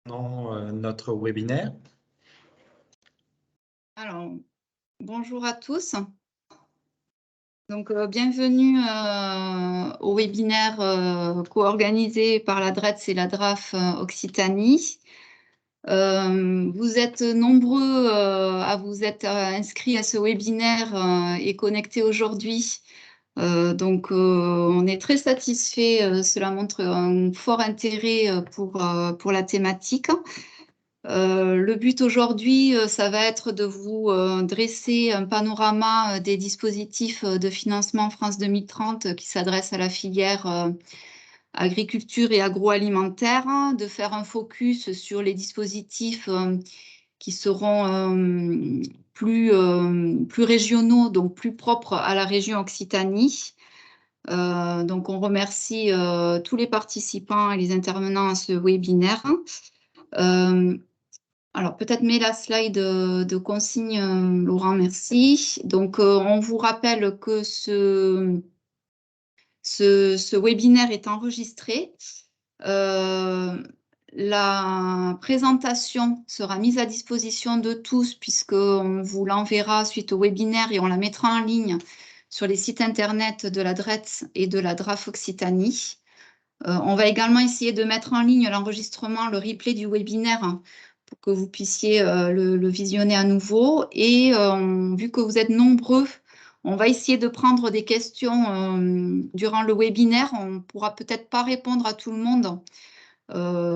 Notre webinaire. Alors, bonjour à tous. Donc, bienvenue au webinaire co-organisé par la DRETS et la DRAF Occitanie. Vous êtes nombreux à vous être inscrits à ce webinaire et connectés aujourd'hui. On est très satisfait. Cela montre un fort intérêt pour la thématique. Le but aujourd'hui, ça va être de vous dresser un panorama des dispositifs de financement France 2030 qui s'adressent à la filière agriculture et agroalimentaire, de faire un focus sur les dispositifs qui seront plus régionaux, donc plus propres à la région Occitanie. Donc on remercie tous les participants et les intervenants à ce webinaire. Alors, peut-être mets la slide de consigne, Laurent, merci. Donc, on vous rappelle que ce webinaire est enregistré. La présentation sera mise à disposition de tous puisqu'on vous l'enverra suite au webinaire et on la mettra en ligne sur les sites internet de la DRETS et de la DRAF Occitanie. On va également essayer de mettre en ligne l'enregistrement, le replay du webinaire pour que vous puissiez le visionner à nouveau. Et vu que vous êtes nombreux, on va essayer de prendre des questions durant le webinaire. On ne pourra peut-être pas répondre à tout le monde,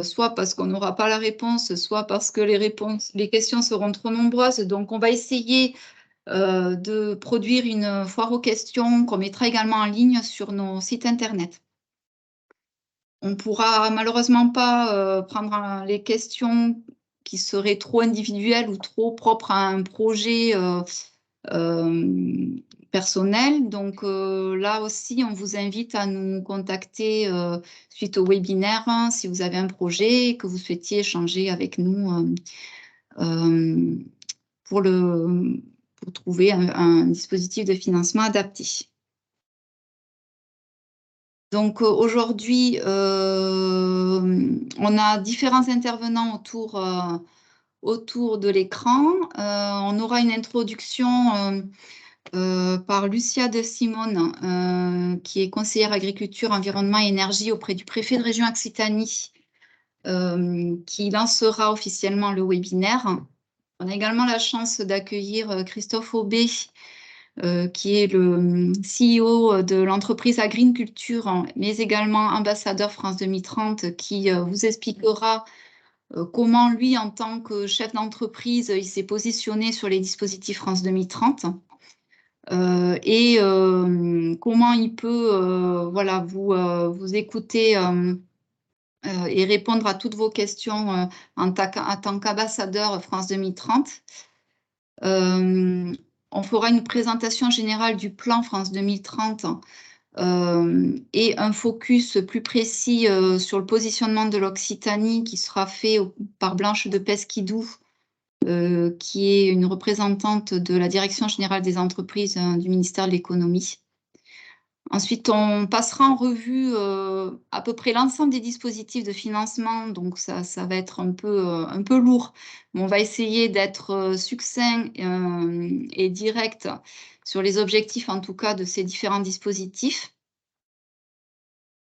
soit parce qu'on n'aura pas la réponse, soit parce que les questions seront trop nombreuses. Donc, on va essayer de produire une foire aux questions qu'on mettra également en ligne sur nos sites internet. On ne pourra malheureusement pas prendre les questions qui seraient trop individuelles ou trop propres à un projet personnel. Donc là aussi, on vous invite à nous contacter suite au webinaire si vous avez un projet et que vous souhaitiez échanger avec nous pour trouver un dispositif de financement adapté. Donc aujourd'hui, on a différents intervenants autour de l'écran. On aura une introduction par Lucia de Simone, qui est conseillère agriculture, environnement et énergie auprès du préfet de région Occitanie, qui lancera officiellement le webinaire. On a également la chance d'accueillir Christophe Aubé, qui est le CEO de l'entreprise Agriculture, mais également ambassadeur France 2030, qui vous expliquera comment lui, en tant que chef d'entreprise, il s'est positionné sur les dispositifs France 2030 et comment il peut voilà, vous écouter et répondre à toutes vos questions en tant qu'ambassadeur France 2030. On fera une présentation générale du plan France 2030 et un focus plus précis sur le positionnement de l'Occitanie qui sera fait par Blanche de Pesquidou, qui est une représentante de la Direction générale des entreprises du ministère de l'économie. Ensuite, on passera en revue à peu près l'ensemble des dispositifs de financement, donc ça va être un peu lourd, mais on va essayer d'être succinct et direct sur les objectifs, en tout cas, de ces différents dispositifs,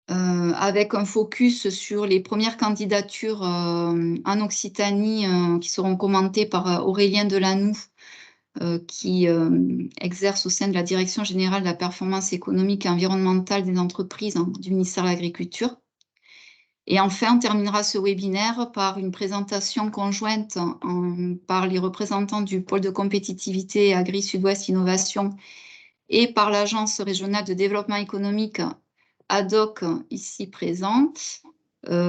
avec un focus sur les premières candidatures en Occitanie qui seront commentées par Aurélien Delanoux, qui exerce au sein de la Direction générale de la performance économique et environnementale des entreprises du ministère de l'Agriculture. Et enfin, on terminera ce webinaire par une présentation conjointe par les représentants du pôle de compétitivité Agri Sud-Ouest Innovation et par l'Agence régionale de développement économique ADOC, ici présent,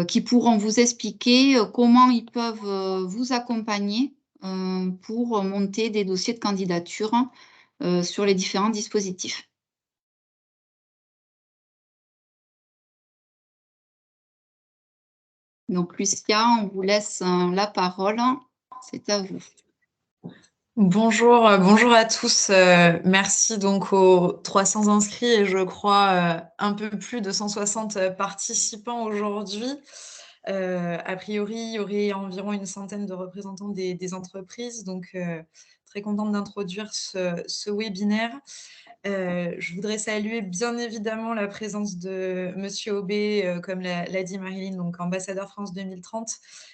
qui pourront vous expliquer comment ils peuvent vous accompagner pour monter des dossiers de candidature sur les différents dispositifs. Donc, Lucia, on vous laisse la parole. C'est à vous. Bonjour à tous. Merci donc aux 300 inscrits et je crois un peu plus de 160 participants aujourd'hui. A priori, il y aurait environ une centaine de représentants des entreprises, donc très contente d'introduire ce webinaire. Je voudrais saluer bien évidemment la présence de monsieur Aubé, comme l'a dit Marilyn, donc ambassadeur France 2030,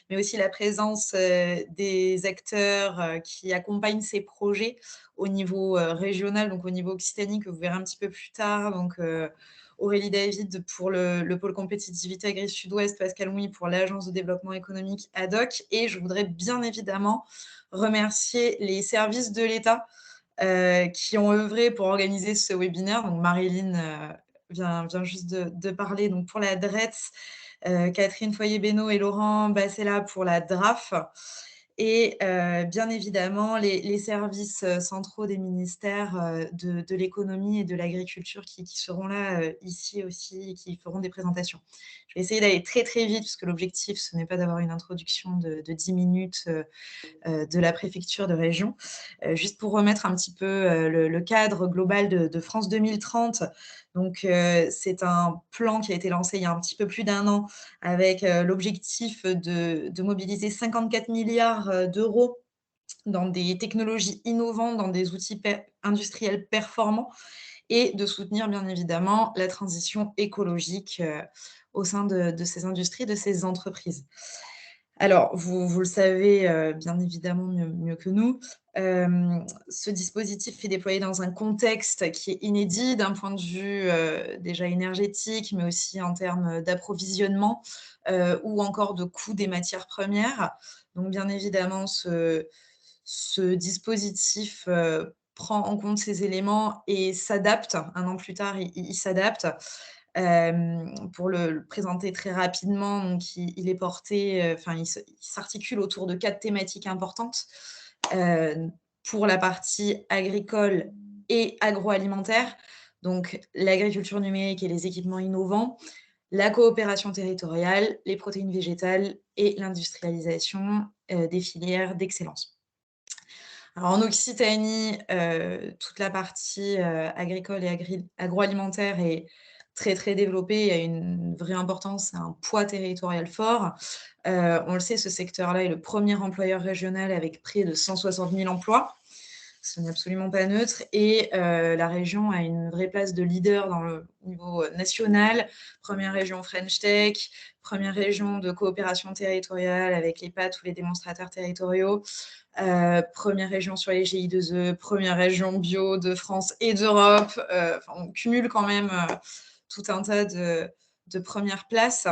mais aussi la présence des acteurs qui accompagnent ces projets au niveau régional, donc au niveau Occitanie, que vous verrez un petit peu plus tard. Donc Aurélie David pour le pôle compétitivité Agri Sud-Ouest, Pascal Mouy pour l'agence de développement économique ADOC. Et je voudrais bien évidemment remercier les services de l'État qui ont œuvré pour organiser ce webinaire. Donc Marilyn vient juste de parler donc pour la DRETS, Catherine Foyer-Bénaud et Laurent Bassella pour la DRAF. Et bien évidemment, les services centraux des ministères de l'économie et de l'agriculture qui seront là ici aussi et qui feront des présentations. Je vais essayer d'aller très très vite, parce que l'objectif, ce n'est pas d'avoir une introduction de 10 minutes de la préfecture de région. Juste pour remettre un petit peu le cadre global de France 2030. Donc, c'est un plan qui a été lancé il y a un petit peu plus d'1 an avec l'objectif de mobiliser 54 milliards d'euros dans des technologies innovantes, dans des outils industriels performants et de soutenir bien évidemment la transition écologique au sein de ces industries, de ces entreprises. Alors, vous le savez bien évidemment mieux que nous, ce dispositif est déployé dans un contexte qui est inédit d'un point de vue déjà énergétique, mais aussi en termes d'approvisionnement ou encore de coût des matières premières. Donc bien évidemment, ce dispositif prend en compte ces éléments et s'adapte. 1 an plus tard, il s'adapte. Pour le présenter très rapidement, donc il est porté, il s'articule autour de 4 thématiques importantes pour la partie agricole et agroalimentaire, donc l'agriculture numérique et les équipements innovants, la coopération territoriale, les protéines végétales et l'industrialisation des filières d'excellence. Alors en Occitanie, toute la partie agricole et agroalimentaire est très, très développée. Il y a une vraie importance, un poids territorial fort. On le sait, ce secteur-là est le premier employeur régional avec près de 160 000 emplois. Ce n'est absolument pas neutre. Et la région a une vraie place de leader dans le niveau national. Première région French Tech, première région de coopération territoriale avec les PAT ou les démonstrateurs territoriaux. Première région sur les GI2E, première région bio de France et d'Europe. On cumule quand même tout un tas de premières places.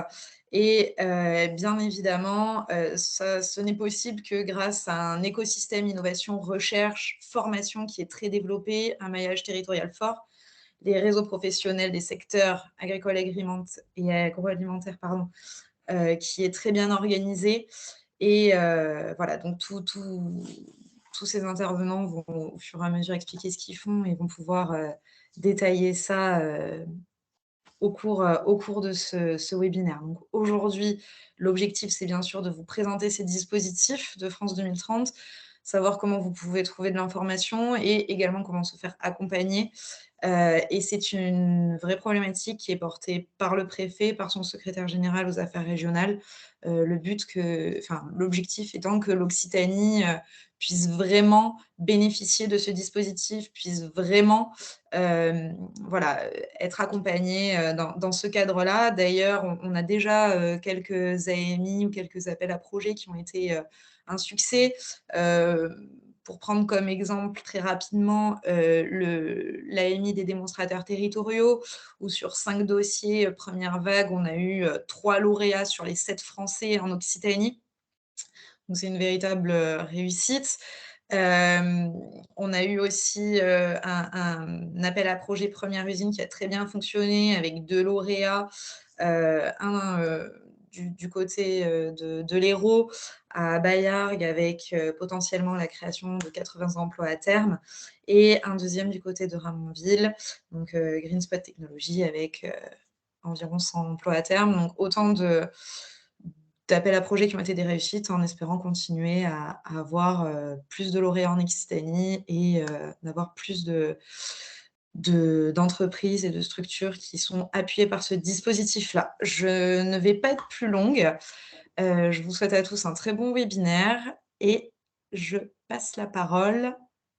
Et bien évidemment, ce n'est possible que grâce à un écosystème innovation, recherche, formation qui est très développé, un maillage territorial fort, les réseaux professionnels des secteurs agricoles et agroalimentaires, qui est très bien organisé. Et voilà, donc tous ces intervenants vont au fur et à mesure expliquer ce qu'ils font et vont pouvoir détailler ça au cours de ce webinaire. Donc aujourd'hui, l'objectif, c'est bien sûr de vous présenter ces dispositifs de France 2030, savoir comment vous pouvez trouver de l'information et également comment se faire accompagner. Et c'est une vraie problématique qui est portée par le préfet, par son secrétaire général aux affaires régionales. L'objectif étant que l'Occitanie puisse vraiment bénéficier de ce dispositif, puisse vraiment être accompagnée dans ce cadre-là. D'ailleurs, on a déjà quelques AMI ou quelques appels à projets qui ont été un succès. Pour prendre comme exemple très rapidement l'AMI des démonstrateurs territoriaux, où sur 5 dossiers première vague, on a eu 3 lauréats sur les 7 français en Occitanie. Donc c'est une véritable réussite. On a eu aussi un appel à projet première usine qui a très bien fonctionné avec 2 lauréats, un du côté de l'Hérault à Baillargues avec potentiellement la création de 80 emplois à terme, et un deuxième du côté de Ramonville, donc Green Spot Technologies avec environ 100 emplois à terme. Donc autant d'appels à projets qui ont été des réussites, en espérant continuer à avoir plus de lauréats en Occitanie et d'avoir plus d'entreprises et de structures qui sont appuyées par ce dispositif-là. Je ne vais pas être plus longue. Je vous souhaite à tous un très bon webinaire et je passe la parole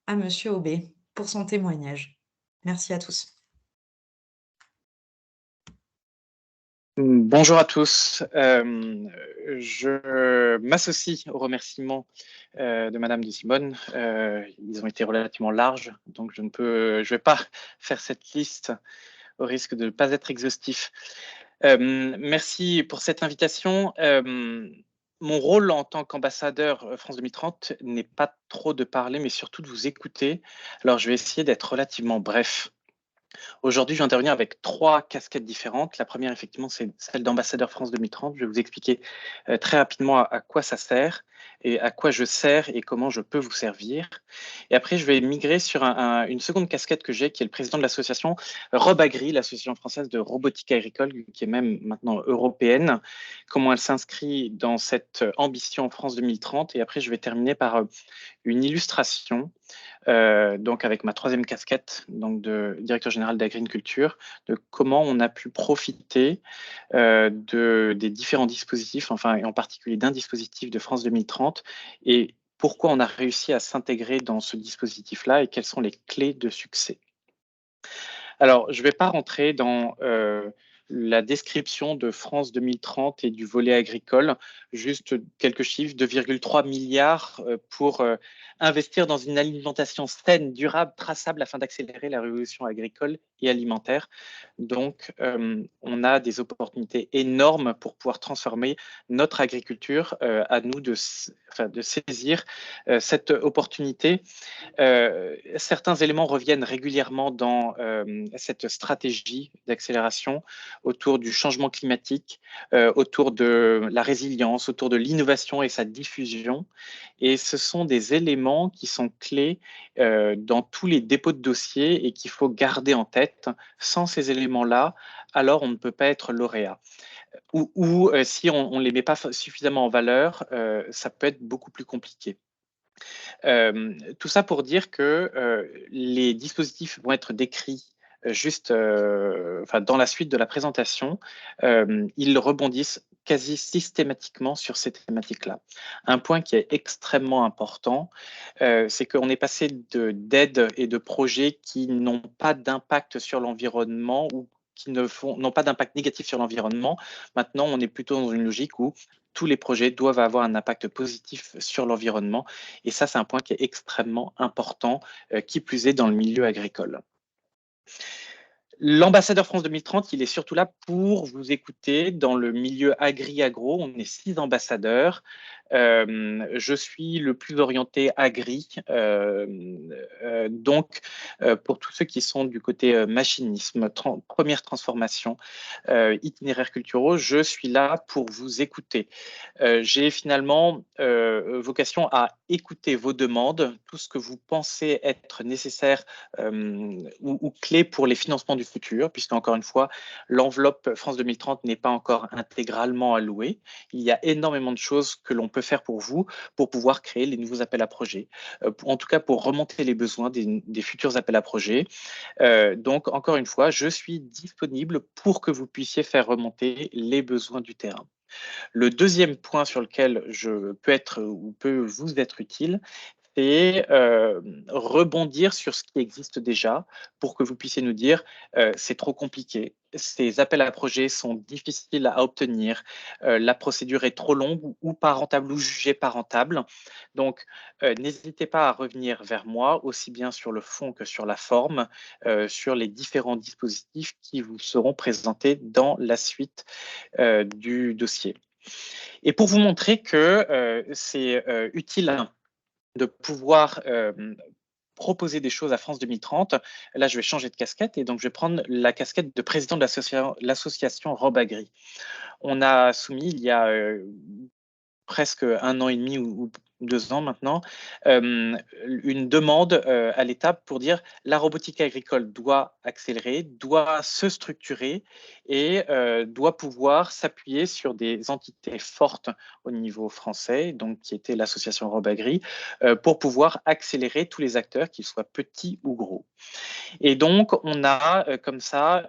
à Monsieur Aubé pour son témoignage. Merci à tous. Bonjour à tous. Je m'associe aux remerciements de Madame de Simone. Ils ont été relativement larges, donc je vais pas faire cette liste au risque de ne pas être exhaustif. Merci pour cette invitation. Mon rôle en tant qu'ambassadeur France 2030 n'est pas trop de parler, mais surtout de vous écouter. Alors, je vais essayer d'être relativement bref. Aujourd'hui, je vais intervenir avec 3 casquettes différentes. La première, effectivement, c'est celle d'ambassadeur France 2030. Je vais vous expliquer très rapidement à quoi ça sert et à quoi je sers et comment je peux vous servir. Et après, je vais migrer sur une seconde casquette que j'ai, qui est le président de l'association Robagri, l'association française de robotique agricole, qui est même maintenant européenne, comment elle s'inscrit dans cette ambition France 2030. Et après, je vais terminer par une illustration donc avec ma 3e casquette, donc de directeur général d'agriculture, de comment on a pu profiter des différents dispositifs, enfin, et en particulier d'un dispositif de France 2030, et pourquoi on a réussi à s'intégrer dans ce dispositif-là et quelles sont les clés de succès. Alors, je ne vais pas rentrer dans la description de France 2030 et du volet agricole, juste quelques chiffres, 2,3 milliards pour investir dans une alimentation saine, durable, traçable afin d'accélérer la révolution agricole et alimentaire. Donc, on a des opportunités énormes pour pouvoir transformer notre agriculture, à nous de saisir cette opportunité. Certains éléments reviennent régulièrement dans cette stratégie d'accélération autour du changement climatique, autour de la résilience, autour de l'innovation et sa diffusion. Et ce sont des éléments qui sont clés dans tous les dépôts de dossiers et qu'il faut garder en tête. Sans ces éléments-là, alors on ne peut pas être lauréat. Ou si on ne les met pas suffisamment en valeur, ça peut être beaucoup plus compliqué. Tout ça pour dire que les dispositifs vont être décrits juste dans la suite de la présentation. Ils rebondissent quasi systématiquement sur ces thématiques-là. Un point qui est extrêmement important, c'est qu'on est passé d'aides et de projets qui n'ont pas d'impact sur l'environnement ou qui n'ont pas d'impact négatif sur l'environnement. Maintenant, on est plutôt dans une logique où tous les projets doivent avoir un impact positif sur l'environnement. Et ça, c'est un point qui est extrêmement important, qui plus est dans le milieu agricole. L'ambassadeur France 2030, il est surtout là pour vous écouter dans le milieu agri-agro. On est 6 ambassadeurs. Je suis le plus orienté agri. Donc, pour tous ceux qui sont du côté machinisme, première transformation, itinéraires culturaux, je suis là pour vous écouter. J'ai finalement vocation à écouter vos demandes, tout ce que vous pensez être nécessaire ou clé pour les financements du futur, puisque encore une fois, l'enveloppe France 2030 n'est pas encore intégralement allouée. Il y a énormément de choses que l'on peut faire pour vous pour pouvoir créer les nouveaux appels à projets, en tout cas pour remonter les besoins des futurs appels à projets. Donc, encore une fois, je suis disponible pour que vous puissiez faire remonter les besoins du terrain. Le deuxième point sur lequel je peux être ou peut vous être utile, c'est rebondir sur ce qui existe déjà pour que vous puissiez nous dire c'est trop compliqué, ces appels à projets sont difficiles à obtenir, la procédure est trop longue ou pas rentable ou jugée pas rentable. Donc, n'hésitez pas à revenir vers moi, aussi bien sur le fond que sur la forme, sur les différents dispositifs qui vous seront présentés dans la suite du dossier. Et pour vous montrer que c'est utile de pouvoir proposer des choses à France 2030. Là, je vais changer de casquette et donc je vais prendre la casquette de président de l'association Robagri. On a soumis il y a presque 1 an et demi ou 2 ans maintenant, une demande à l'État pour dire la robotique agricole doit accélérer, doit se structurer et doit pouvoir s'appuyer sur des entités fortes au niveau français, donc qui était l'association Robagri, pour pouvoir accélérer tous les acteurs, qu'ils soient petits ou gros. Et donc, on a comme ça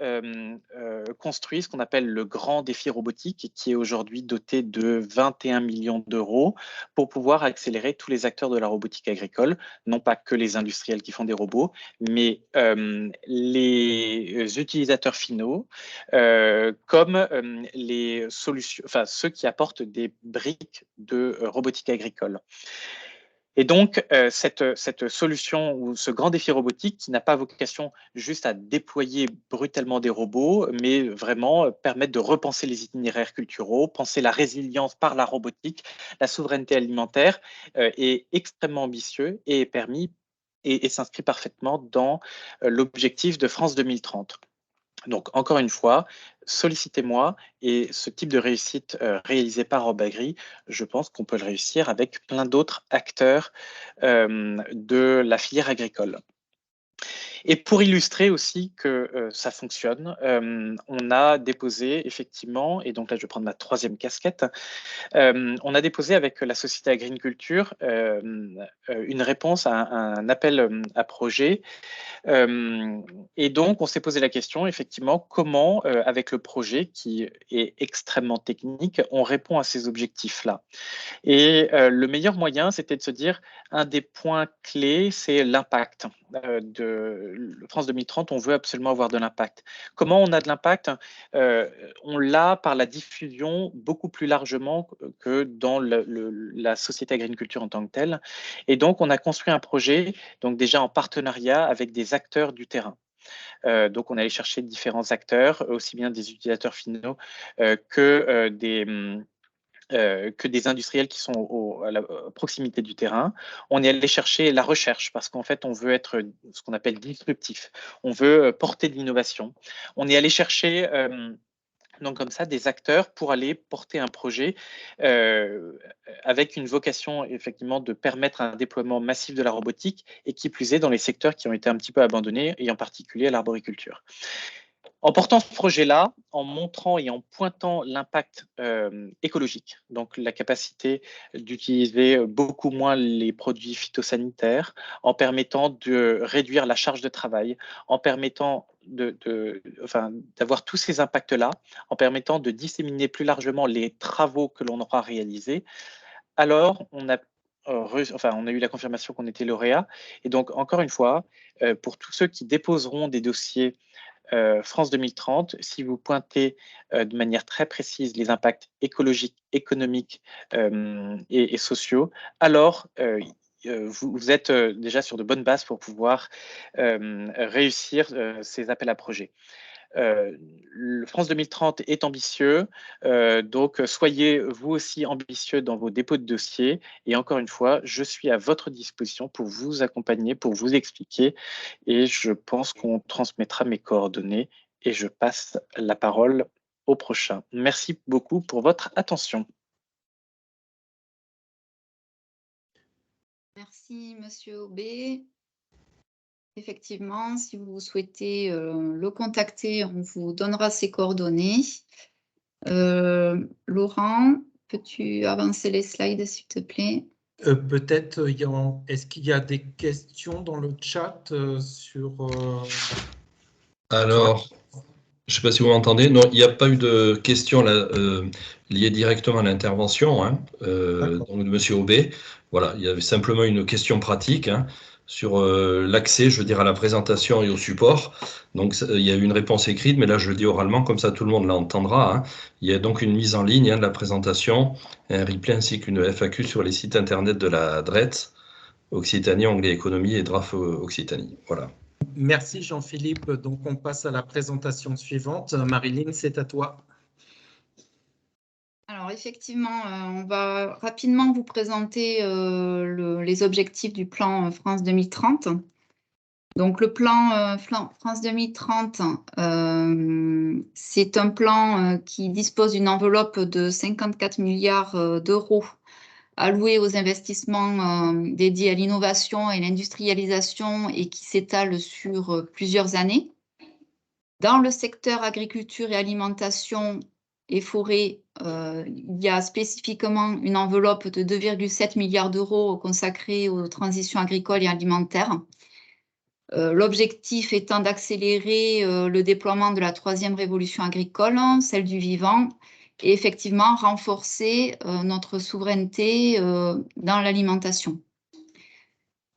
construit ce qu'on appelle le grand défi robotique, qui est aujourd'hui doté de 21 millions d'euros pour pouvoir accélérer tous les acteurs de la robotique agricole, non pas que les industriels qui font des robots, mais les utilisateurs finaux, comme les solutions, enfin ceux qui apportent des briques de robotique agricole. Et donc, cette solution ou ce grand défi robotique qui n'a pas vocation juste à déployer brutalement des robots, mais vraiment permettre de repenser les itinéraires culturels, penser la résilience par la robotique, la souveraineté alimentaire, est extrêmement ambitieux et est permis et s'inscrit parfaitement dans l'objectif de France 2030. Donc, encore une fois, sollicitez-moi et ce type de réussite réalisé par Robagri, je pense qu'on peut le réussir avec plein d'autres acteurs de la filière agricole. Et pour illustrer aussi que ça fonctionne, on a déposé effectivement, et donc là je vais prendre ma 3e casquette, on a déposé avec la société Agriculture une réponse à un appel à projet. Et donc, on s'est posé la question, effectivement, comment, avec le projet qui est extrêmement technique, on répond à ces objectifs-là. Et le meilleur moyen, c'était de se dire, un des points clés, c'est l'impact. De France 2030, on veut absolument avoir de l'impact. Comment on a de l'impact? On l'a par la diffusion beaucoup plus largement que dans la société Agriculture en tant que telle. Et donc, on a construit un projet, donc déjà en partenariat avec des acteurs du terrain. Donc, on est allé chercher différents acteurs, aussi bien des utilisateurs finaux que des industriels qui sont à la proximité du terrain. On est allé chercher la recherche parce qu'en fait, on veut être ce qu'on appelle disruptif. On veut porter de l'innovation. On est allé chercher donc comme ça des acteurs pour aller porter un projet avec une vocation effectivement de permettre un déploiement massif de la robotique et qui plus est dans les secteurs qui ont été un petit peu abandonnés et en particulier l'arboriculture. En portant ce projet-là, en montrant et en pointant l'impact écologique, donc la capacité d'utiliser beaucoup moins les produits phytosanitaires, en permettant de réduire la charge de travail, en permettant d'avoir tous ces impacts-là, en permettant de disséminer plus largement les travaux que l'on aura réalisés, alors on a eu la confirmation qu'on était lauréat. Et donc, encore une fois, pour tous ceux qui déposeront des dossiers France 2030, si vous pointez de manière très précise les impacts écologiques, économiques et sociaux, alors vous êtes déjà sur de bonnes bases pour pouvoir réussir ces appels à projets. France 2030 est ambitieux, donc soyez vous aussi ambitieux dans vos dépôts de dossiers. Et encore une fois, je suis à votre disposition pour vous accompagner, pour vous expliquer. Et je pense qu'on transmettra mes coordonnées et je passe la parole au prochain. Merci beaucoup pour votre attention. Merci, Monsieur Aubé. Effectivement, si vous souhaitez le contacter, on vous donnera ses coordonnées. Laurent, peux-tu avancer les slides, s'il te plaît? Peut-être, est-ce qu'il y a des questions dans le chat sur... Alors, je ne sais pas si vous m'entendez. Non, il n'y a pas eu de questions là, liées directement à l'intervention donc de M. Aubé. Voilà, il y avait simplement une question pratique sur l'accès, je veux dire, à la présentation et au support. Donc, il y a eu une réponse écrite, mais là, je le dis oralement, comme ça tout le monde l'entendra. Il y a donc une mise en ligne de la présentation, un replay ainsi qu'une FAQ sur les sites internet de la DRET, Occitanie, Anglais Économie et DRAF Occitanie. Voilà. Merci Jean-Philippe. Donc, on passe à la présentation suivante. Marilyn, c'est à toi. Alors, effectivement, on va rapidement vous présenter les objectifs du plan France 2030. Donc, le plan France 2030, c'est un plan qui dispose d'une enveloppe de 54 milliards d'euros alloué aux investissements dédiés à l'innovation et l'industrialisation et qui s'étale sur plusieurs années. Dans le secteur agriculture et alimentation et forêt, il y a spécifiquement une enveloppe de 2,7 milliards d'euros consacrée aux transitions agricoles et alimentaires. L'objectif étant d'accélérer le déploiement de la 3e révolution agricole, celle du vivant, et effectivement renforcer notre souveraineté dans l'alimentation.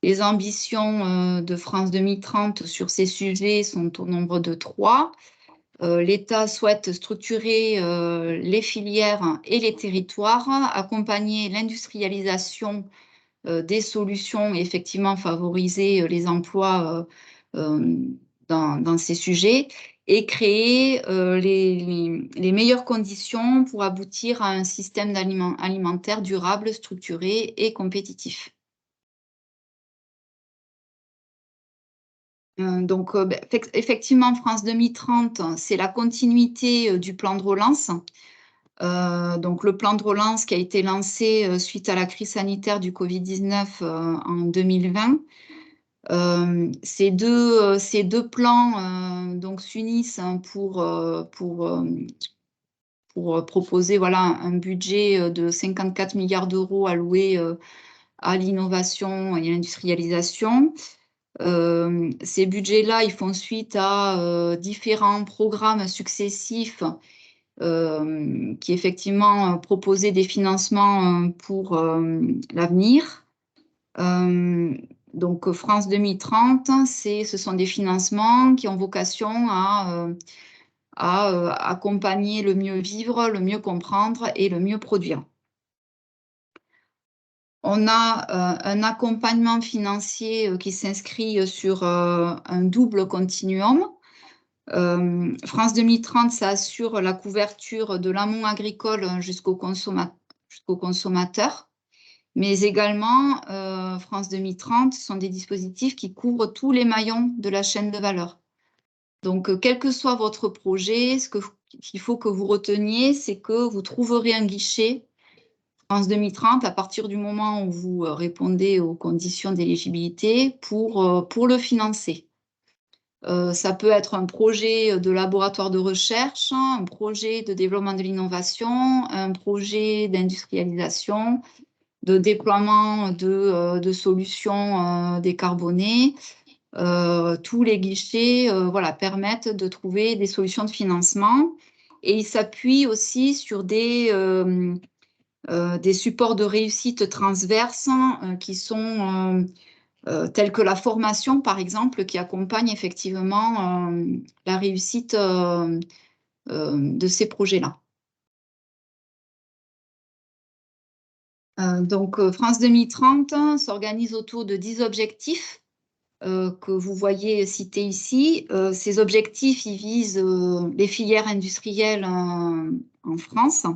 Les ambitions de France 2030 sur ces sujets sont au nombre de 3. L'État souhaite structurer les filières et les territoires, accompagner l'industrialisation des solutions et effectivement favoriser les emplois dans ces sujets et créer les meilleures conditions pour aboutir à un système alimentaire durable, structuré et compétitif. Donc, effectivement, France 2030, c'est la continuité du plan de relance. Donc, le plan de relance qui a été lancé suite à la crise sanitaire du Covid-19 en 2020. Ces deux plans donc s'unissent pour proposer voilà, un budget de 54 milliards d'euros alloués à l'innovation et à l'industrialisation. Ces budgets-là, ils font suite à différents programmes successifs qui effectivement proposaient des financements pour l'avenir. Donc France 2030, ce sont des financements qui ont vocation à accompagner le mieux vivre, le mieux comprendre et le mieux produire. On a un accompagnement financier qui s'inscrit sur un double continuum. France 2030, ça assure la couverture de l'amont agricole jusqu'au consommateur, mais également France 2030 sont des dispositifs qui couvrent tous les maillons de la chaîne de valeur. Donc, quel que soit votre projet, ce qu'il faut que vous reteniez, c'est que vous trouverez un guichet France 2030 à partir du moment où vous répondez aux conditions d'éligibilité pour le financer. Ça peut être un projet de laboratoire de recherche, un projet de développement de l'innovation, un projet d'industrialisation, de déploiement de solutions décarbonées. Tous les guichets voilà, permettent de trouver des solutions de financement et ils s'appuient aussi sur des supports de réussite transverses qui sont tels que la formation, par exemple, qui accompagne effectivement la réussite de ces projets-là. Donc, France 2030 s'organise autour de 10 objectifs que vous voyez cités ici. Ces objectifs, ils visent les filières industrielles en France.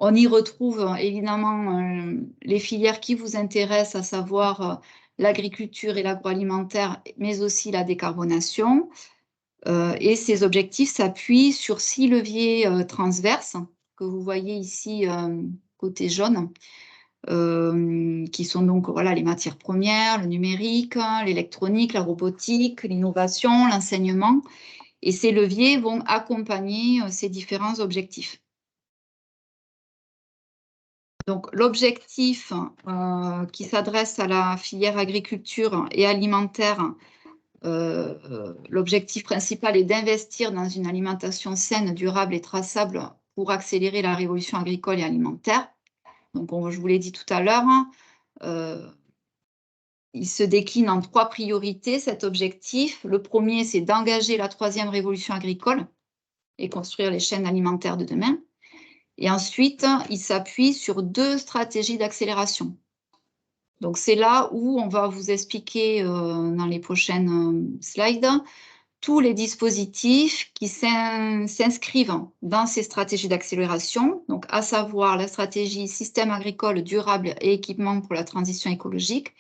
On y retrouve évidemment les filières qui vous intéressent, à savoir l'agriculture et l'agroalimentaire, mais aussi la décarbonation. Et ces objectifs s'appuient sur 6 leviers transverses que vous voyez ici côté jaune, qui sont donc voilà, les matières premières, le numérique, l'électronique, la robotique, l'innovation, l'enseignement. Et ces leviers vont accompagner ces différents objectifs. Donc, l'objectif qui s'adresse à la filière agriculture et alimentaire, l'objectif principal est d'investir dans une alimentation saine, durable et traçable pour accélérer la révolution agricole et alimentaire. Donc, je vous l'ai dit tout à l'heure, il se décline en 3 priorités, cet objectif. Le premier, c'est d'engager la 3e révolution agricole et construire les chaînes alimentaires de demain. Et ensuite, il s'appuie sur 2 stratégies d'accélération. Donc, c'est là où on va vous expliquer dans les prochaines slides tous les dispositifs qui s'inscrivent dans ces stratégies d'accélération, donc à savoir la stratégie système agricole durable et équipement pour la transition écologique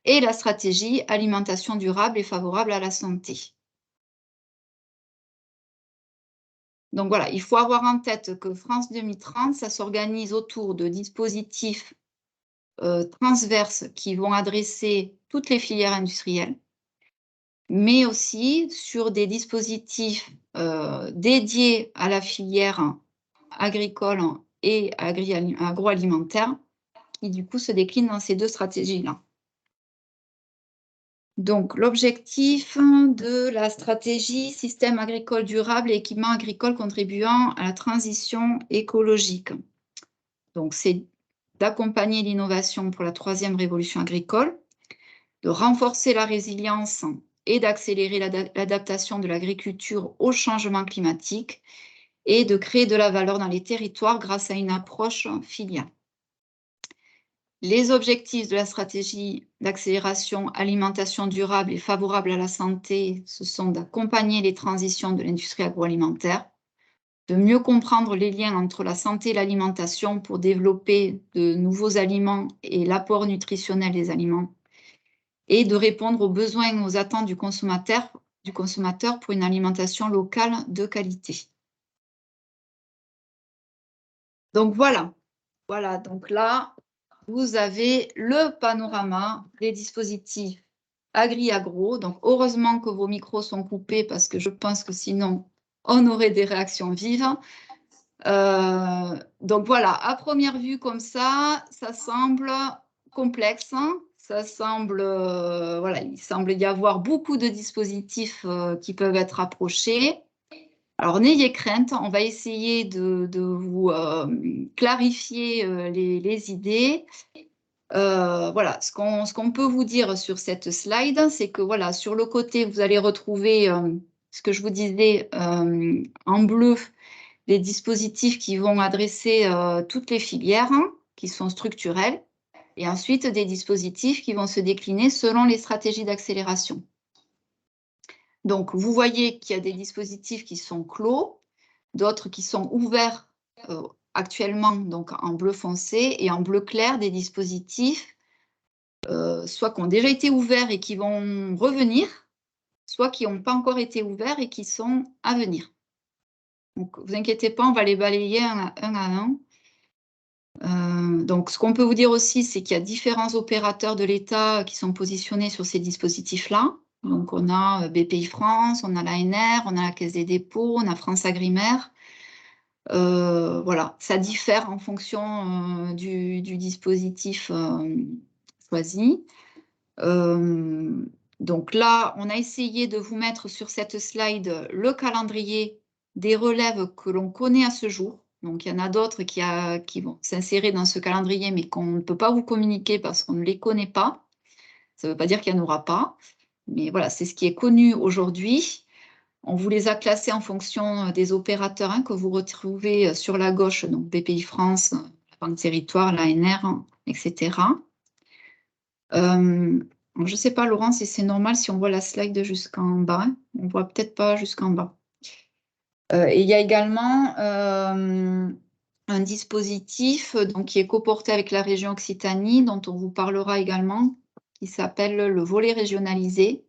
et la stratégie alimentation durable et favorable à la santé. Donc voilà, il faut avoir en tête que France 2030, ça s'organise autour de dispositifs transverses qui vont adresser toutes les filières industrielles, mais aussi sur des dispositifs dédiés à la filière agricole et agroalimentaire, qui du coup se déclinent dans ces deux stratégies-là. Donc, l'objectif de la stratégie système agricole durable et équipement agricole contribuant à la transition écologique. Donc, c'est d'accompagner l'innovation pour la 3e révolution agricole, de renforcer la résilience et d'accélérer l'adaptation de l'agriculture au changement climatique et de créer de la valeur dans les territoires grâce à une approche filiale. Les objectifs de la stratégie d'accélération alimentation durable et favorable à la santé, ce sont d'accompagner les transitions de l'industrie agroalimentaire, de mieux comprendre les liens entre la santé et l'alimentation pour développer de nouveaux aliments et l'apport nutritionnel des aliments, et de répondre aux besoins et aux attentes du consommateur pour une alimentation locale de qualité. Donc voilà, donc là, vous avez le panorama des dispositifs Agri-Agro. Donc, heureusement que vos micros sont coupés parce que je pense que sinon, on aurait des réactions vives. Donc, voilà, à première vue comme ça semble complexe. Ça semble, voilà, il semble y avoir beaucoup de dispositifs qui peuvent être approchés. Alors, n'ayez crainte, on va essayer de vous clarifier les idées. Voilà, ce qu'on peut vous dire sur cette slide, c'est que voilà, sur le côté, vous allez retrouver ce que je vous disais en bleu, les dispositifs qui vont adresser toutes les filières qui sont structurelles, et ensuite des dispositifs qui vont se décliner selon les stratégies d'accélération. Donc, vous voyez qu'il y a des dispositifs qui sont clos, d'autres qui sont ouverts actuellement, donc en bleu foncé, et en bleu clair, des dispositifs soit qui ont déjà été ouverts et qui vont revenir, soit qui n'ont pas encore été ouverts et qui sont à venir. Donc, vous inquiétez pas, on va les balayer un à un. Donc, ce qu'on peut vous dire aussi, c'est qu'il y a différents opérateurs de l'État qui sont positionnés sur ces dispositifs-là. Donc, on a BPI France, on a l'ANR, on a la Caisse des dépôts, on a France Agrimaire. Voilà, ça diffère en fonction du dispositif choisi. Donc là, on a essayé de vous mettre sur cette slide le calendrier des relèves que l'on connaît à ce jour. Donc, il y en a d'autres qui vont s'insérer dans ce calendrier, mais qu'on ne peut pas vous communiquer parce qu'on ne les connaît pas. Ça ne veut pas dire qu'il n'y en aura pas. Mais voilà, c'est ce qui est connu aujourd'hui. On vous les a classés en fonction des opérateurs que vous retrouvez sur la gauche, donc BPI France, la Banque Territoire, l'ANR, etc. Je ne sais pas, Laurent, si c'est normal si on voit la slide jusqu'en bas. On ne voit peut-être pas jusqu'en bas. Et il y a également un dispositif donc, qui est coporté avec la région Occitanie, dont on vous parlera également, qui s'appelle le volet régionalisé,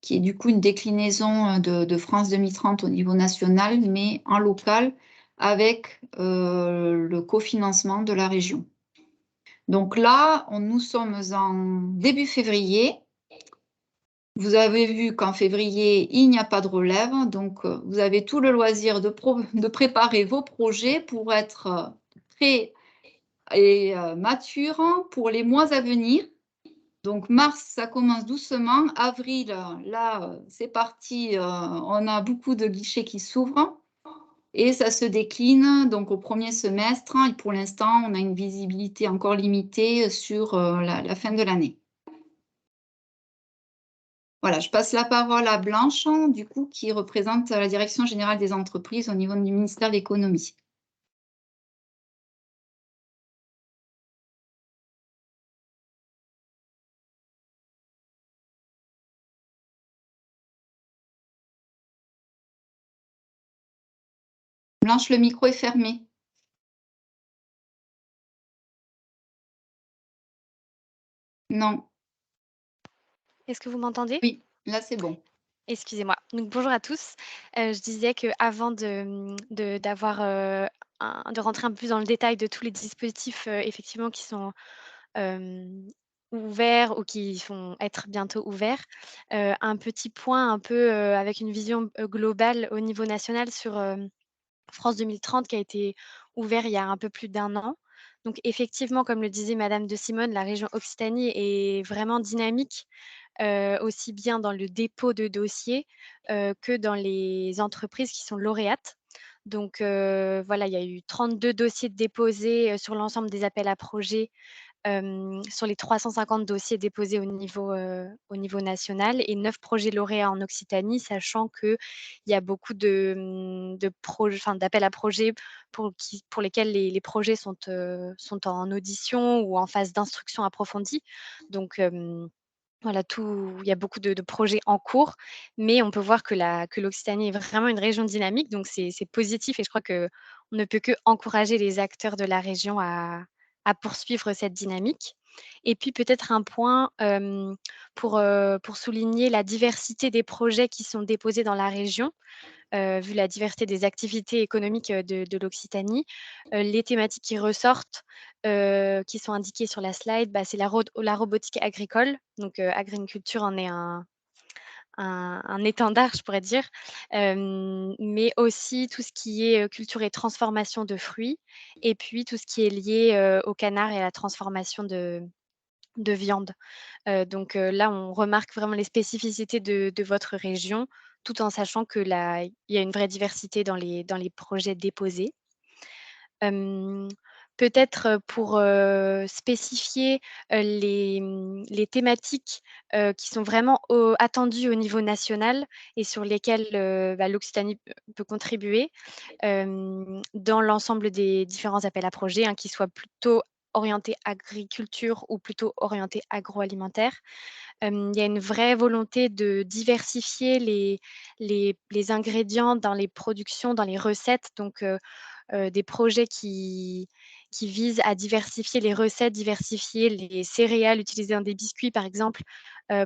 qui est du coup une déclinaison de France 2030 au niveau national, mais en local, avec le cofinancement de la région. Donc là, nous sommes en début février. Vous avez vu qu'en février, il n'y a pas de relève. Donc, vous avez tout le loisir de préparer vos projets pour être prêts et matures pour les mois à venir. Donc, mars, ça commence doucement. Avril, là, c'est parti. On a beaucoup de guichets qui s'ouvrent. Et ça se décline donc au premier semestre. Et pour l'instant, on a une visibilité encore limitée sur la fin de l'année. Voilà, je passe la parole à Blanche, du coup, qui représente la Direction générale des entreprises au niveau du ministère de l'Économie. Blanche, le micro est fermé. Non. Est-ce que vous m'entendez? Oui, là c'est bon. Excusez-moi. Donc, bonjour à tous. Je disais qu'avant de rentrer un peu plus dans le détail de tous les dispositifs effectivement qui sont ouverts ou qui vont être bientôt ouverts. Un petit point un peu avec une vision globale au niveau national sur France 2030 qui a été ouvert il y a un peu plus d'1 an. Donc effectivement, comme le disait Madame de Simone, la région Occitanie est vraiment dynamique, aussi bien dans le dépôt de dossiers, que dans les entreprises qui sont lauréates. Donc voilà, il y a eu 32 dossiers déposés, sur l'ensemble des appels à projets, sur les 350 dossiers déposés au niveau national et 9 projets lauréats en Occitanie, sachant qu'il y a beaucoup d'appels à projets pour lesquels les projets sont en audition ou en phase d'instruction approfondie. Donc, voilà, il y a beaucoup de projets en cours, mais on peut voir que l'Occitanie est vraiment une région dynamique, donc c'est positif et je crois qu'on ne peut qu'encourager les acteurs de la région à poursuivre cette dynamique. Et puis peut-être un point pour souligner la diversité des projets qui sont déposés dans la région. Vu la diversité des activités économiques de l'Occitanie. Les thématiques qui ressortent, qui sont indiquées sur la slide, bah, c'est la robotique agricole. Donc, agriculture en est un étendard, je pourrais dire. Mais aussi tout ce qui est culture et transformation de fruits. Et puis tout ce qui est lié au canard et à la transformation de viande. Donc là, on remarque vraiment les spécificités de votre région, tout en sachant qu'il y a une vraie diversité dans les projets déposés. Peut-être, pour spécifier, les thématiques, qui sont vraiment attendues au niveau national et sur lesquelles, bah, l'Occitanie peut contribuer, dans l'ensemble des différents appels à projets, hein, qu'ils soient plutôt orientés agriculture ou plutôt orientés agroalimentaire. Il y a une vraie volonté de diversifier les ingrédients dans les productions, dans les recettes, donc des projets qui visent à diversifier les recettes, diversifier les céréales utilisées dans des biscuits, par exemple,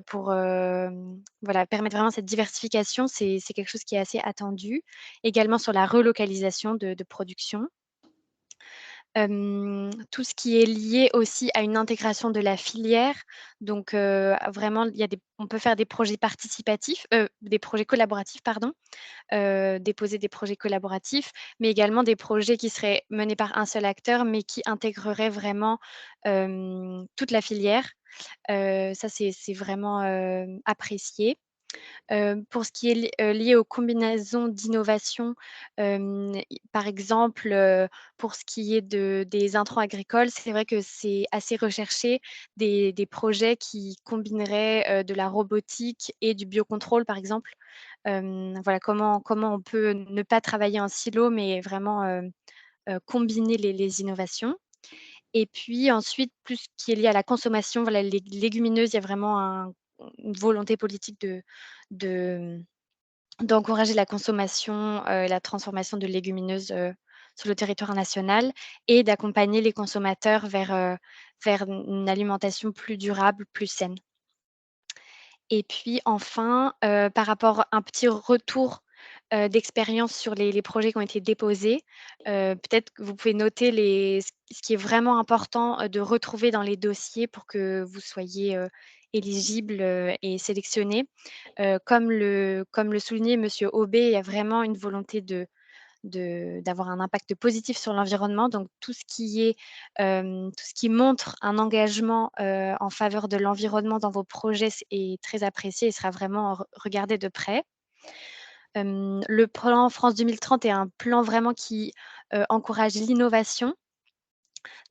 pour voilà, permettre vraiment cette diversification. C'est quelque chose qui est assez attendu. Également sur la relocalisation de production. Tout ce qui est lié aussi à une intégration de la filière. Donc, vraiment, on peut faire des projets participatifs, des projets collaboratifs, pardon, déposer des projets collaboratifs, mais également des projets qui seraient menés par un seul acteur, mais qui intégreraient vraiment toute la filière. Ça, c'est vraiment apprécié. Pour ce qui est lié aux combinaisons d'innovation, par exemple, pour ce qui est des intrants agricoles, c'est vrai que c'est assez recherché des projets qui combineraient de la robotique et du biocontrôle, par exemple. Voilà, comment on peut ne pas travailler en silo, mais vraiment combiner les innovations. Et puis ensuite, plus ce qui est lié à la consommation, voilà, les légumineuses, il y a vraiment une volonté politique de d'encourager la consommation, et la transformation de légumineuses, sur le territoire national et d'accompagner les consommateurs vers une alimentation plus durable, plus saine. Et puis enfin, par rapport un petit retour, d'expérience sur les projets qui ont été déposés, peut-être que vous pouvez noter ce qui est vraiment important, de retrouver dans les dossiers pour que vous soyez, éligible, et sélectionné. Comme le soulignait monsieur Aubé, il y a vraiment une volonté d'avoir un impact positif sur l'environnement. Donc tout ce qui montre un engagement, en faveur de l'environnement dans vos projets est très apprécié et sera vraiment regardé de près. Le plan France 2030 est un plan vraiment qui, encourage l'innovation.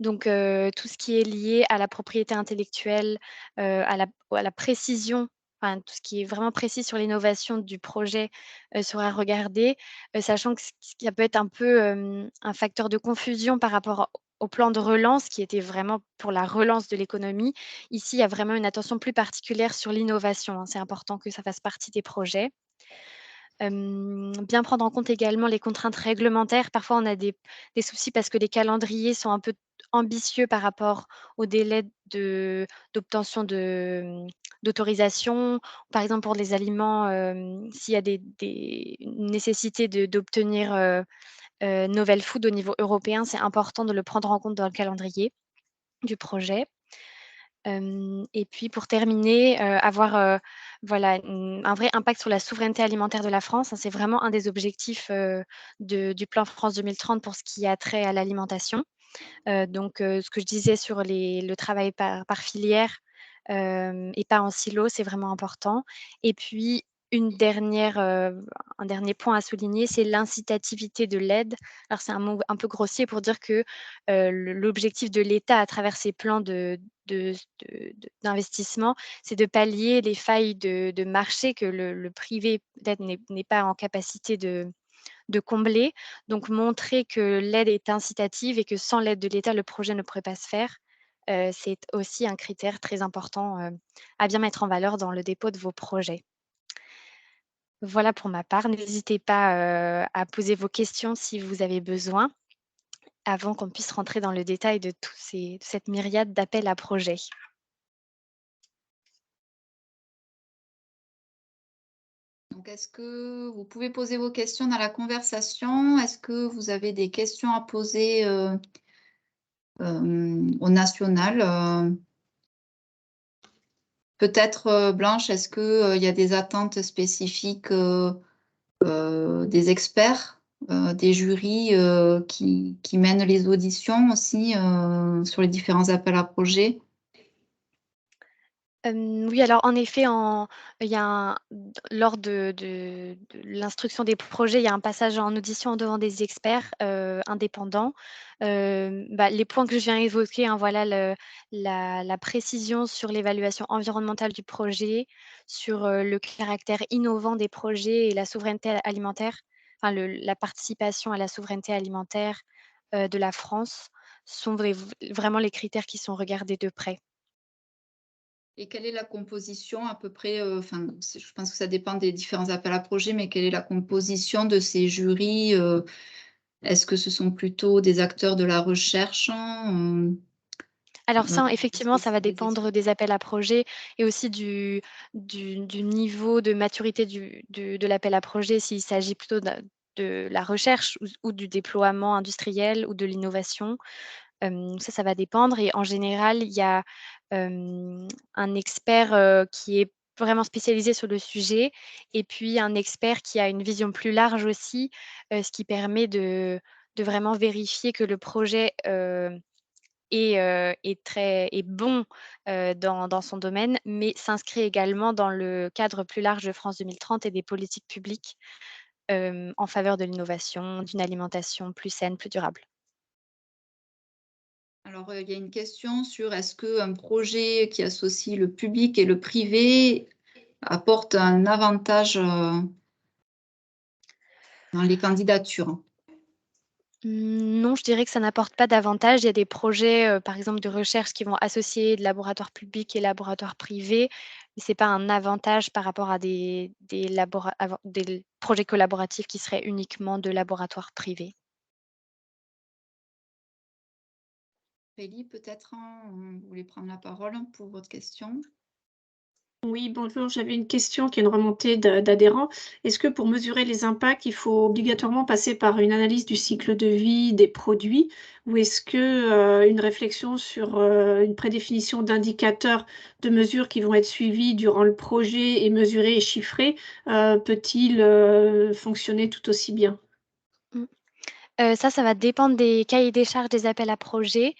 Donc tout ce qui est lié à la propriété intellectuelle, à la précision, enfin tout ce qui est vraiment précis sur l'innovation du projet, sera regardé, sachant que ça peut être un peu, un facteur de confusion par rapport au plan de relance qui était vraiment pour la relance de l'économie. Ici, il y a vraiment une attention plus particulière sur l'innovation, hein. C'est important que ça fasse partie des projets. Bien prendre en compte également les contraintes réglementaires. Parfois, on a des soucis parce que les calendriers sont un peu ambitieux par rapport au délai d'obtention d'autorisation. Par exemple, pour les aliments, s'il y a une nécessité d'obtenir, novel food au niveau européen, c'est important de le prendre en compte dans le calendrier du projet. Et puis pour terminer, avoir voilà, un vrai impact sur la souveraineté alimentaire de la France. C'est vraiment un des objectifs du plan France 2030 pour ce qui a trait à l'alimentation. Donc, ce que je disais sur le travail par filière et pas en silo, c'est vraiment important. Et puis, un dernier point à souligner, c'est l'incitativité de l'aide. Alors, c'est un mot un peu grossier pour dire que l'objectif de l'État à travers ses plans d'investissement, c'est de pallier les failles de marché que le privé peut-être n'est pas en capacité de combler, donc montrer que l'aide est incitative et que sans l'aide de l'État, le projet ne pourrait pas se faire. C'est aussi un critère très important, à bien mettre en valeur dans le dépôt de vos projets. Voilà pour ma part. N'hésitez pas, à poser vos questions si vous avez besoin, avant qu'on puisse rentrer dans le détail de cette myriade d'appels à projets. Donc, est-ce que vous pouvez poser vos questions dans la conversation? Est-ce que vous avez des questions à poser au national? Peut-être, Blanche, est-ce qu'il y a des attentes spécifiques des experts, des jurys qui mènent les auditions aussi sur les différents appels à projets? Oui, alors en effet, il y a lors de l'instruction des projets, il y a un passage en audition devant des experts indépendants. Les points que je viens évoquer, hein, voilà, la précision sur l'évaluation environnementale du projet, sur le caractère innovant des projets et la souveraineté alimentaire, enfin la participation à la souveraineté alimentaire de la France sont vraiment les critères qui sont regardés de près. Et quelle est la composition à peu près, enfin, je pense que ça dépend des différents appels à projets, mais quelle est la composition de ces jurys? Est-ce que ce sont plutôt des acteurs de la recherche, hein, Alors ça, est-ce effectivement, que ça va c'est des dépendre des appels à projets et aussi du niveau de maturité de l'appel à projet, s'il s'agit plutôt de la recherche ou du déploiement industriel ou de l'innovation. Ça va dépendre et en général, il y a un expert qui est vraiment spécialisé sur le sujet et puis un expert qui a une vision plus large aussi, ce qui permet de vraiment vérifier que le projet est bon dans son domaine, mais s'inscrit également dans le cadre plus large de France 2030 et des politiques publiques en faveur de l'innovation, d'une alimentation plus saine, plus durable. Alors, il y a une question sur est-ce qu'un projet qui associe le public et le privé apporte un avantage dans les candidatures? Non, je dirais que ça n'apporte pas d'avantage. Il y a des projets, par exemple de recherche qui vont associer de laboratoires publics et laboratoires privés, mais c'est pas un avantage par rapport à des projets collaboratifs qui seraient uniquement de laboratoires privés. Aurélie, peut-être, hein, vous voulez prendre la parole pour votre question? Oui, bonjour, j'avais une question qui est une remontée d'adhérents. Est-ce que pour mesurer les impacts, il faut obligatoirement passer par une analyse du cycle de vie des produits ou est-ce que une réflexion sur une prédéfinition d'indicateurs de mesures qui vont être suivis durant le projet et mesurés et chiffrés peut-il fonctionner tout aussi bien? Mmh. Ça va dépendre des cahiers des charges des appels à projets.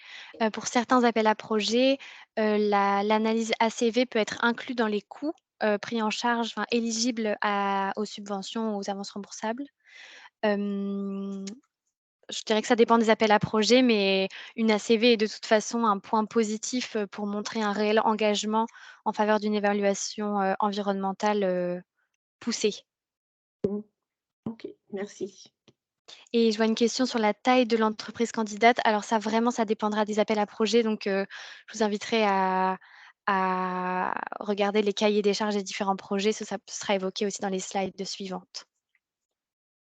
Pour certains appels à projets, l'analyse ACV peut être inclus dans les coûts, pris en charge, enfin éligibles aux subventions, aux avances remboursables. Hem, je dirais que ça dépend des appels à projets, mais une ACV est de toute façon un point positif, pour montrer un réel engagement en faveur d'une évaluation, environnementale, poussée. Ok, merci. Et je vois une question sur la taille de l'entreprise candidate. Alors ça, vraiment, ça dépendra des appels à projets. Donc, je vous inviterai à regarder les cahiers des charges des différents projets. Ça sera évoqué aussi dans les slides suivantes.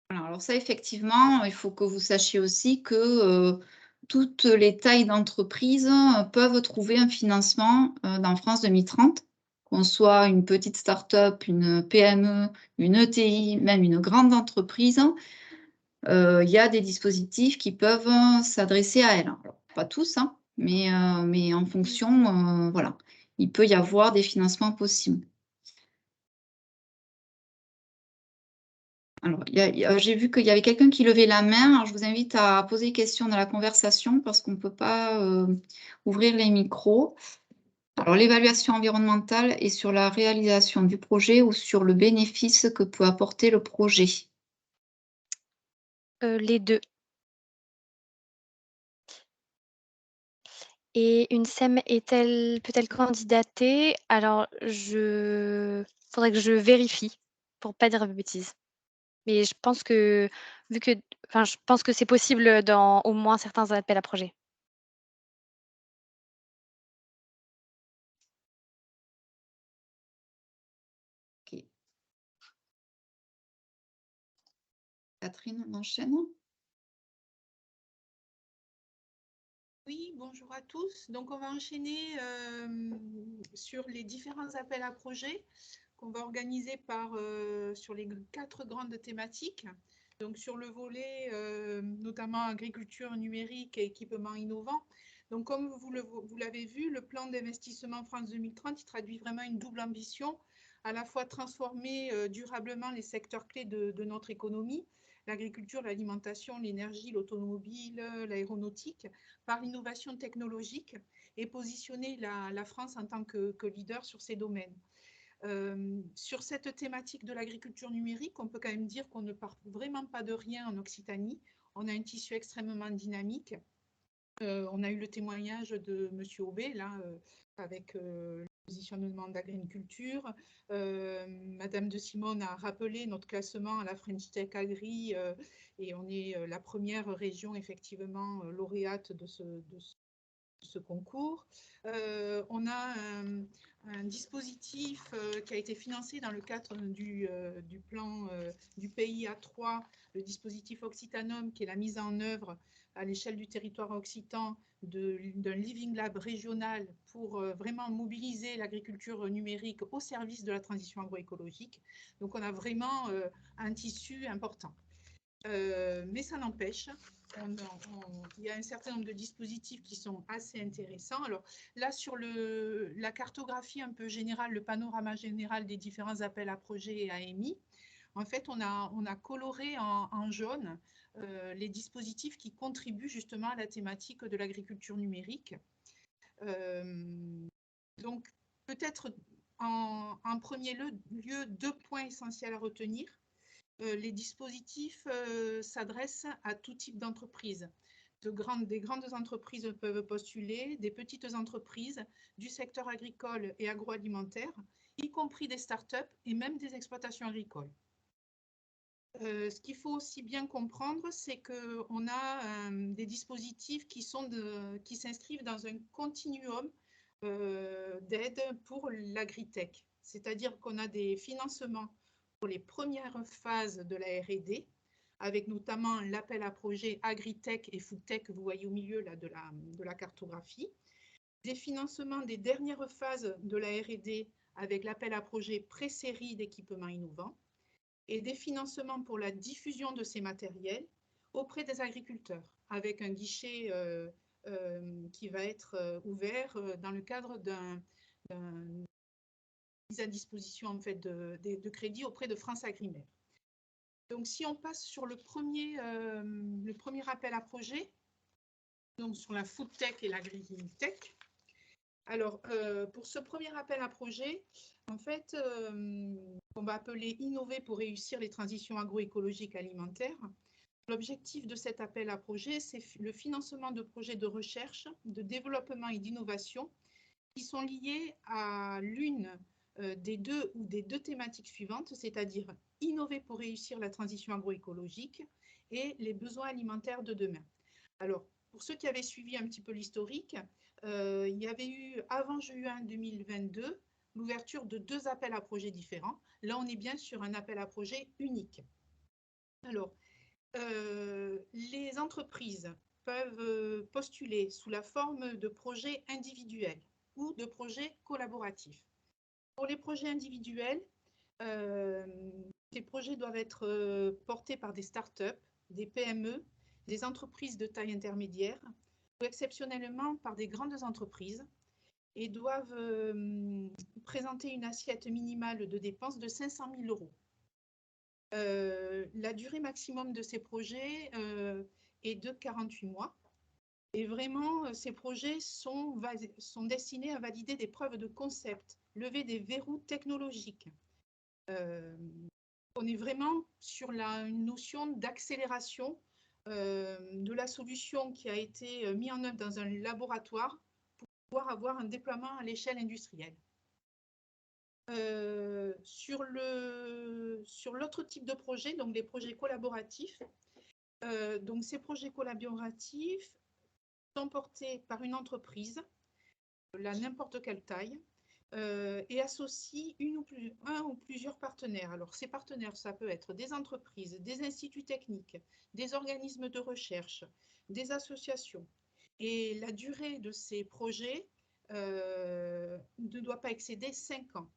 Alors ça, effectivement, il faut que vous sachiez aussi que toutes les tailles d'entreprise peuvent trouver un financement dans France 2030, qu'on soit une petite start-up, une PME, une ETI, même une grande entreprise. Il y a des dispositifs qui peuvent s'adresser à elles. Alors, pas tous, hein, mais en fonction, voilà, il peut y avoir des financements possibles. Alors, j'ai vu qu'il y avait quelqu'un qui levait la main. Alors, je vous invite à poser des questions dans la conversation parce qu'on ne peut pas ouvrir les micros. Alors, l'évaluation environnementale est sur la réalisation du projet ou sur le bénéfice que peut apporter le projet? Les deux. Et une SEM peut-elle candidater? Alors, faudrait que je vérifie pour pas dire de bêtises. Mais je pense que, je pense que c'est possible dans au moins certains appels à projets. Ok. Catherine, on enchaîne? Oui, bonjour à tous. Donc, on va enchaîner sur les différents appels à projets qu'on va organiser sur les 4 grandes thématiques. Donc, sur le volet notamment agriculture numérique et équipement innovant. Donc, comme vous l'avez vu, le plan d'investissement France 2030, il traduit vraiment une double ambition, à la fois transformer durablement les secteurs clés de notre économie, l'agriculture, l'alimentation, l'énergie, l'automobile, l'aéronautique, par l'innovation technologique et positionner la France en tant que leader sur ces domaines. Sur cette thématique de l'agriculture numérique, on peut quand même dire qu'on ne part vraiment pas de rien en Occitanie. On a un tissu extrêmement dynamique. On a eu le témoignage de M. Aubé, là, avec le positionnement d'agriculture. Madame de Simone a rappelé notre classement à la French Tech Agri et on est la première région, effectivement, lauréate de ce concours. On a un dispositif qui a été financé dans le cadre du plan du PIA 3, le dispositif Occitanum, qui est la mise en œuvre à l'échelle du territoire occitan d'un Living Lab régional pour vraiment mobiliser l'agriculture numérique au service de la transition agroécologique. Donc, on a vraiment un tissu important. Mais ça n'empêche, il y a un certain nombre de dispositifs qui sont assez intéressants. Alors là, sur la cartographie un peu générale, le panorama général des différents appels à projets et AMI, en fait, on a coloré en jaune les dispositifs qui contribuent justement à la thématique de l'agriculture numérique. Donc, peut-être en premier lieu, 2 points essentiels à retenir. Les dispositifs s'adressent à tout type d'entreprise. Des grandes entreprises peuvent postuler, des petites entreprises du secteur agricole et agroalimentaire, y compris des startups et même des exploitations agricoles. Ce qu'il faut aussi bien comprendre, c'est qu'on a des dispositifs qui s'inscrivent dans un continuum d'aide pour l'agritech. C'est-à-dire qu'on a des financements pour les premières phases de la R&D, avec notamment l'appel à projet Agritech et Foodtech, vous voyez au milieu là, de la cartographie, des financements des dernières phases de la R&D avec l'appel à projet pré-série d'équipements innovants, et des financements pour la diffusion de ces matériels auprès des agriculteurs, avec un guichet qui va être ouvert dans le cadre d'une mise à disposition en fait, de crédit auprès de France Agrimer. Donc, si on passe sur le premier appel à projet, donc sur la Foodtech et l'Agritech. Alors, pour ce premier appel à projet, en fait, on va appeler Innover pour réussir les transitions agroécologiques alimentaires. L'objectif de cet appel à projet, c'est le financement de projets de recherche, de développement et d'innovation qui sont liés à l'une des deux thématiques suivantes, c'est-à-dire innover pour réussir la transition agroécologique et les besoins alimentaires de demain. Alors, pour ceux qui avaient suivi un petit peu l'historique, il y avait eu, avant juin 2022, l'ouverture de 2 appels à projets différents. Là, on est bien sur un appel à projet unique. Alors, les entreprises peuvent postuler sous la forme de projets individuels ou de projets collaboratifs. Pour les projets individuels, ces projets doivent être portés par des startups, des PME, des entreprises de taille intermédiaire, ou exceptionnellement par des grandes entreprises et doivent présenter une assiette minimale de dépenses de 500 000 €. La durée maximum de ces projets est de 48 mois. Et vraiment, ces projets sont destinés à valider des preuves de concept, lever des verrous technologiques. On est vraiment sur une notion d'accélération de la solution qui a été mise en œuvre dans un laboratoire pour pouvoir avoir un déploiement à l'échelle industrielle. Sur l'autre type de projet, donc les projets collaboratifs, donc ces projets collaboratifs sont portés par une entreprise, n'importe quelle taille, et associent un ou plusieurs partenaires. Alors, ces partenaires, ça peut être des entreprises, des instituts techniques, des organismes de recherche, des associations. Et la durée de ces projets ne doit pas excéder 5 ans.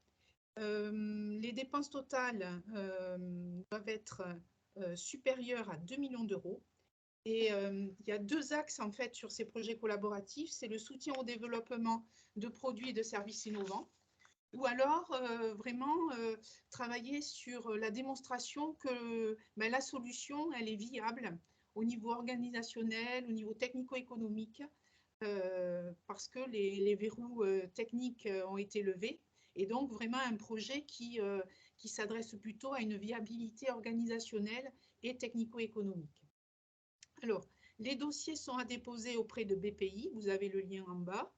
Les dépenses totales doivent être supérieures à 2 millions d'euros. Et il y a 2 axes en fait sur ces projets collaboratifs. C'est le soutien au développement de produits et de services innovants, ou alors vraiment travailler sur la démonstration que la solution, elle est viable au niveau organisationnel, au niveau technico-économique, parce que les verrous techniques ont été levés. Et donc vraiment un projet qui s'adresse plutôt à une viabilité organisationnelle et technico-économique. Alors, les dossiers sont à déposer auprès de BPI, vous avez le lien en bas.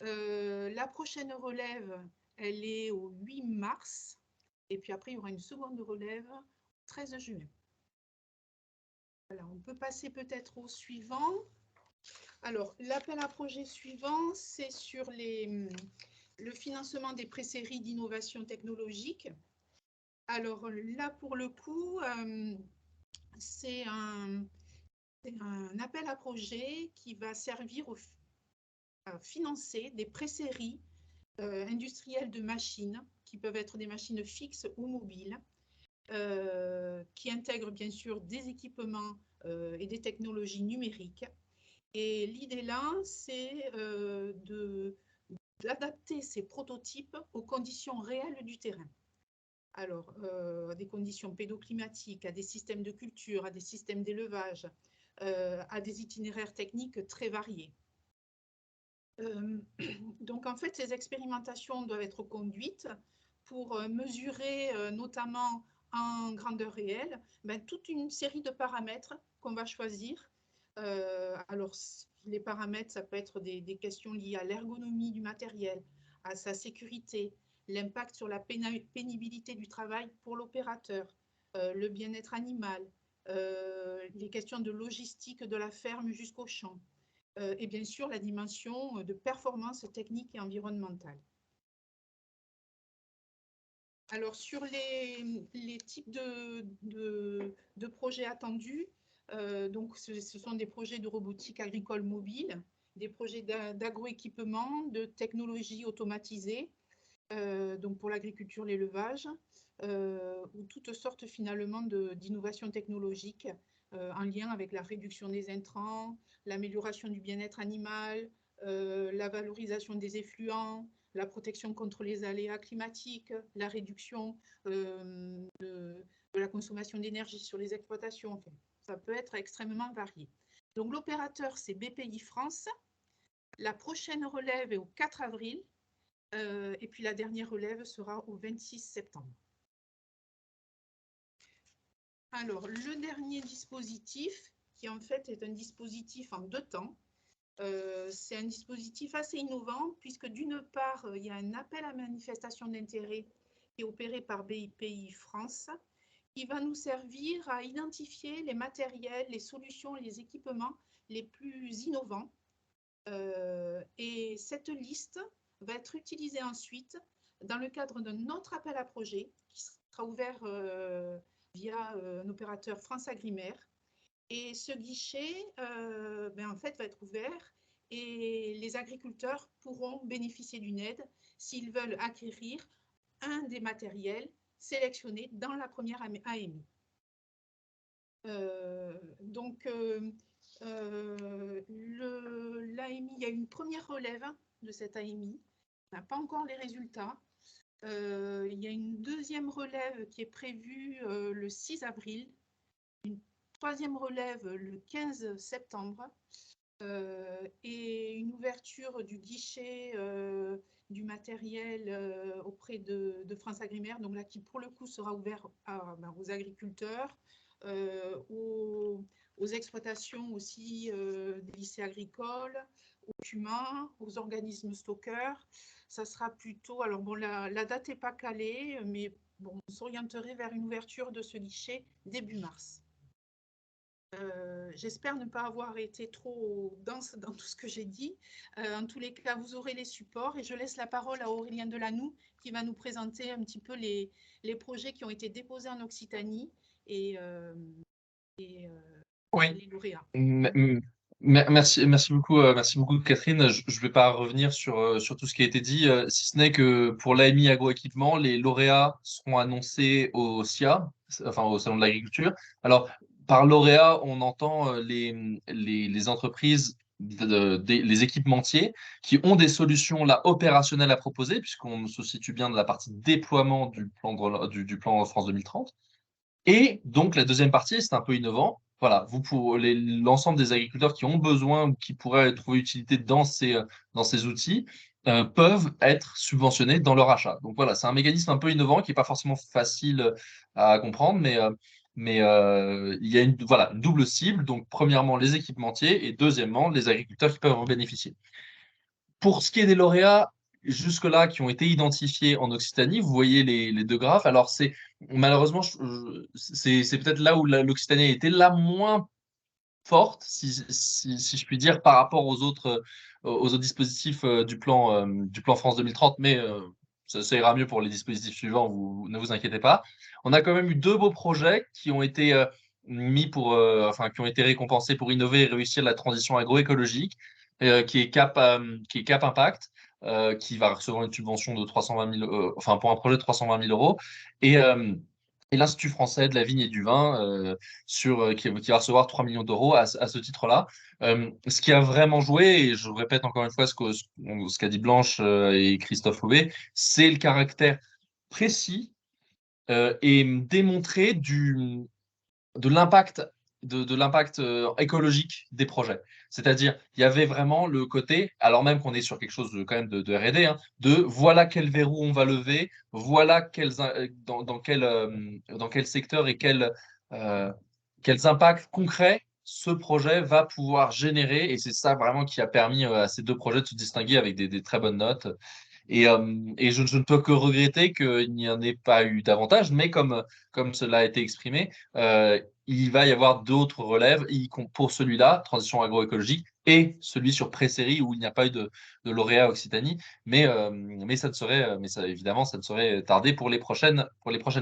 La prochaine relève, elle est au 8 mars, et puis après, il y aura une seconde relève le 13 juin. Voilà, on peut passer peut-être au suivant. Alors, l'appel à projet suivant, c'est sur le financement des pré-séries d'innovation technologique. Alors là, pour le coup, c'est un appel à projet qui va servir à financer des pré-séries industrielles de machines, qui peuvent être des machines fixes ou mobiles, qui intègrent bien sûr des équipements et des technologies numériques. Et l'idée là, c'est d'adapter ces prototypes aux conditions réelles du terrain. Alors, à des conditions pédoclimatiques, à des systèmes de culture, à des systèmes d'élevage, à des itinéraires techniques très variés. Donc, en fait, ces expérimentations doivent être conduites pour mesurer, notamment en grandeur réelle, toute une série de paramètres qu'on va choisir. Alors, les paramètres, ça peut être des questions liées à l'ergonomie du matériel, à sa sécurité, l'impact sur la pénibilité du travail pour l'opérateur, le bien-être animal, les questions de logistique de la ferme jusqu'au champ, et bien sûr la dimension de performance technique et environnementale. Alors sur les types de projets attendus, donc ce sont des projets de robotique agricole mobile, des projets d'agroéquipement, de technologie automatisée, donc pour l'agriculture, l'élevage, ou toutes sortes finalement d'innovations technologiques en lien avec la réduction des intrants, l'amélioration du bien-être animal, la valorisation des effluents, la protection contre les aléas climatiques, la réduction de la consommation d'énergie sur les exploitations. Enfin, ça peut être extrêmement varié. Donc l'opérateur, c'est BPI France. La prochaine relève est au 4 avril. Et puis la dernière relève sera au 26 septembre. Alors, le dernier dispositif, qui en fait est un dispositif en 2 temps, c'est un dispositif assez innovant, puisque d'une part, il y a un appel à manifestation d'intérêt qui est opéré par BPI France, qui va nous servir à identifier les matériels, les solutions, les équipements les plus innovants. Et cette liste va être utilisée ensuite dans le cadre d'un autre appel à projet qui sera ouvert via un opérateur France Agrimaire. Et ce guichet, en fait, va être ouvert et les agriculteurs pourront bénéficier d'une aide s'ils veulent acquérir un des matériels sélectionnés dans la première AMI. Donc, l'AMI, il y a une première relève de cette AMI. On n'a pas encore les résultats. Il y a une deuxième relève qui est prévue le 6 avril, une troisième relève le 15 septembre et une ouverture du guichet du matériel auprès de France Agrimaire, donc là qui pour le coup sera ouvert aux agriculteurs, aux exploitations aussi des lycées agricoles, aux CUMA, aux organismes stockeurs. Ça sera plutôt, alors bon, la date n'est pas calée, mais bon, on s'orienterait vers une ouverture de ce guichet début mars. J'espère ne pas avoir été trop dense dans tout ce que j'ai dit. En tous les cas, vous aurez les supports et je laisse la parole à Aurélien Delanoux qui va nous présenter un petit peu les projets qui ont été déposés en Occitanie et les lauréats. Merci beaucoup Catherine. Je ne vais pas revenir sur tout ce qui a été dit, si ce n'est que pour l'AMI agroéquipement, les lauréats seront annoncés au SIA, enfin au Salon de l'Agriculture. Alors, par lauréat, on entend les entreprises, les équipementiers qui ont des solutions là opérationnelles à proposer, puisqu'on se situe bien dans la partie déploiement du plan France 2030. Et donc, la deuxième partie, c'est un peu innovant. Voilà, l'ensemble des agriculteurs qui ont besoin ou qui pourraient trouver utilité dans ces outils peuvent être subventionnés dans leur achat. Donc voilà, c'est un mécanisme un peu innovant qui n'est pas forcément facile à comprendre, mais il y a une double cible. Donc, premièrement, les équipementiers et deuxièmement, les agriculteurs qui peuvent en bénéficier. Pour ce qui est des lauréats, jusque-là, qui ont été identifiés en Occitanie, vous voyez les deux graphes. Alors, malheureusement, c'est peut-être là où l'Occitanie a été la moins forte, si je puis dire, par rapport aux autres dispositifs du plan France 2030, mais ça ira mieux pour les dispositifs suivants, ne vous inquiétez pas. On a quand même eu deux beaux projets qui ont été qui ont été récompensés pour innover et réussir la transition agroécologique, qui est Cap Impact, qui va recevoir une subvention de 320 000, pour un projet de 320 000 euros, et l'Institut français de la vigne et du vin, qui va recevoir 3 millions d'euros à ce titre-là. Ce qui a vraiment joué, et je répète encore une fois ce qu'a dit Blanche et Christophe Aubé, c'est le caractère précis et démontré de l'impact écologique des projets. C'est-à-dire, il y avait vraiment le côté, alors même qu'on est sur quelque chose quand même de R&D, de voilà quel verrou on va lever, voilà dans quel secteur et quels impacts concrets ce projet va pouvoir générer. Et c'est ça vraiment qui a permis à ces deux projets de se distinguer avec des très bonnes notes. Et je ne peux que regretter qu'il n'y en ait pas eu davantage, mais comme cela a été exprimé, il va y avoir d'autres relèves pour celui-là, transition agroécologique, et celui sur pré-série où il n'y a pas eu de lauréat Occitanie, mais évidemment, ça ne saurait tarder pour les prochaines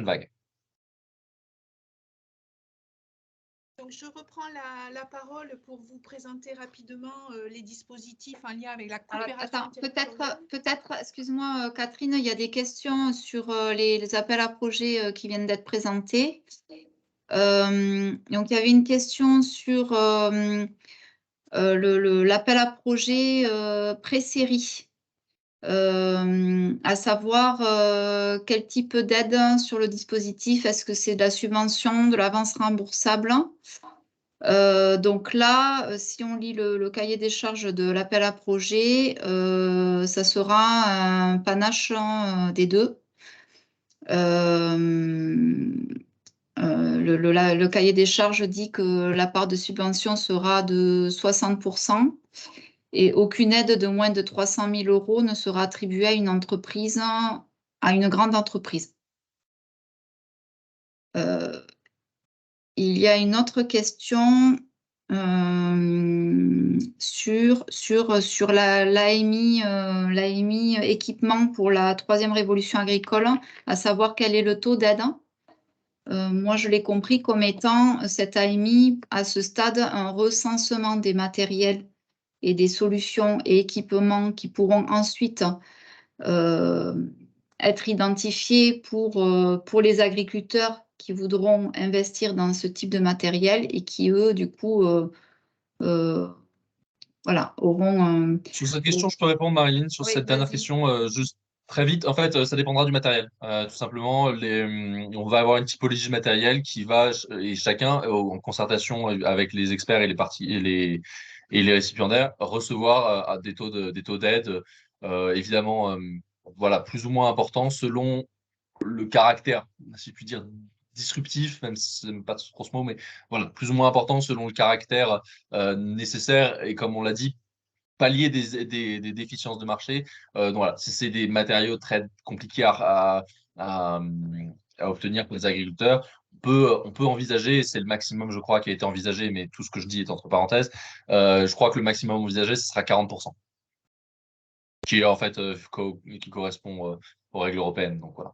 vagues. Donc, je reprends la parole pour vous présenter rapidement les dispositifs en lien avec la coopération. Peut-être, excuse-moi Catherine, il y a des questions sur les appels à projets qui viennent d'être présentés. Donc, il y avait une question sur l'appel à projet pré-série, à savoir quel type d'aide sur le dispositif. Est-ce que c'est de la subvention, de l'avance remboursable? Donc là, si on lit le cahier des charges de l'appel à projet, ça sera un panache des deux. Le cahier des charges dit que la part de subvention sera de 60% et aucune aide de moins de 300 000 euros ne sera attribuée à une entreprise, à une grande entreprise. Il y a une autre question sur l'AMI équipement pour la troisième révolution agricole, à savoir quel est le taux d'aide. Moi, je l'ai compris comme étant cette AMI, à ce stade, un recensement des matériels et des solutions et équipements qui pourront ensuite être identifiés pour les agriculteurs qui voudront investir dans ce type de matériel et qui, eux, du coup, voilà, auront Sur cette question, je peux répondre, Marilyn, sur Oui, cette dernière vas-y. question, juste très vite. En fait, ça dépendra du matériel. Tout simplement, on va avoir une typologie de matériel qui va, et chacun, en concertation avec les experts et les parties et les récipiendaires, recevoir des taux d'aide, évidemment, voilà, plus ou moins importants selon le caractère, si je puis dire, disruptif, même si ce n'est pas trop ce mot, mais voilà, plus ou moins important selon le caractère nécessaire. Et comme on l'a dit, pallier des déficiences de marché. Donc voilà, si c'est des matériaux très compliqués à obtenir pour les agriculteurs, on peut envisager, et c'est le maximum, je crois, qui a été envisagé, mais tout ce que je dis est entre parenthèses, je crois que le maximum envisagé, ce sera 40%, qui est en fait qui correspond aux règles européennes. Donc voilà.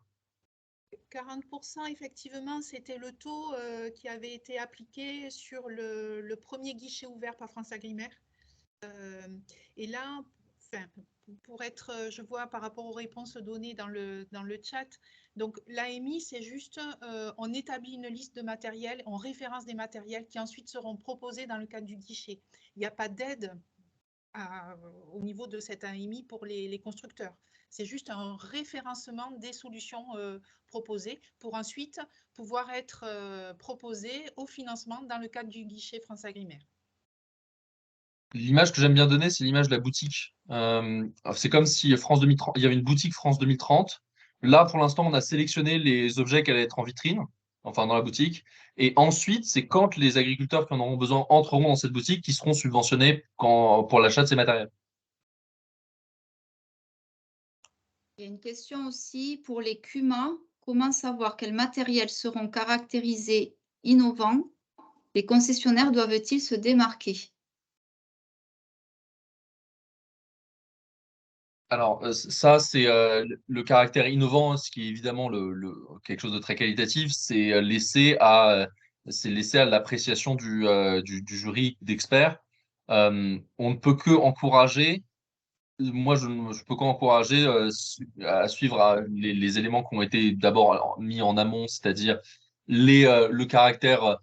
40%, effectivement, c'était le taux qui avait été appliqué sur le premier guichet ouvert par France Agrimaire. Et là, pour être, je vois par rapport aux réponses données dans le chat, donc l'AMI, c'est juste, on établit une liste de matériel, on référence des matériels qui ensuite seront proposés dans le cadre du guichet. Il n'y a pas d'aide au niveau de cette AMI pour les constructeurs. C'est juste un référencement des solutions proposées pour ensuite pouvoir être proposées au financement dans le cadre du guichet France Agrimaire. L'image que j'aime bien donner, c'est l'image de la boutique. C'est comme si France 2030, il y avait une boutique France 2030. Là, pour l'instant, on a sélectionné les objets qui allaient être en vitrine, enfin dans la boutique. Et ensuite, c'est quand les agriculteurs qui en auront besoin entreront dans cette boutique qui seront subventionnés pour l'achat de ces matériels. Il y a une question aussi pour les CUMA. Comment savoir quels matériels seront caractérisés innovants? Les concessionnaires doivent-ils se démarquer? Alors, ça, c'est le caractère innovant, ce qui est évidemment quelque chose de très qualitatif, c'est laissé à l'appréciation du jury d'experts. On ne peut que encourager, moi, je peux qu'encourager à suivre les éléments qui ont été d'abord mis en amont, c'est-à-dire le caractère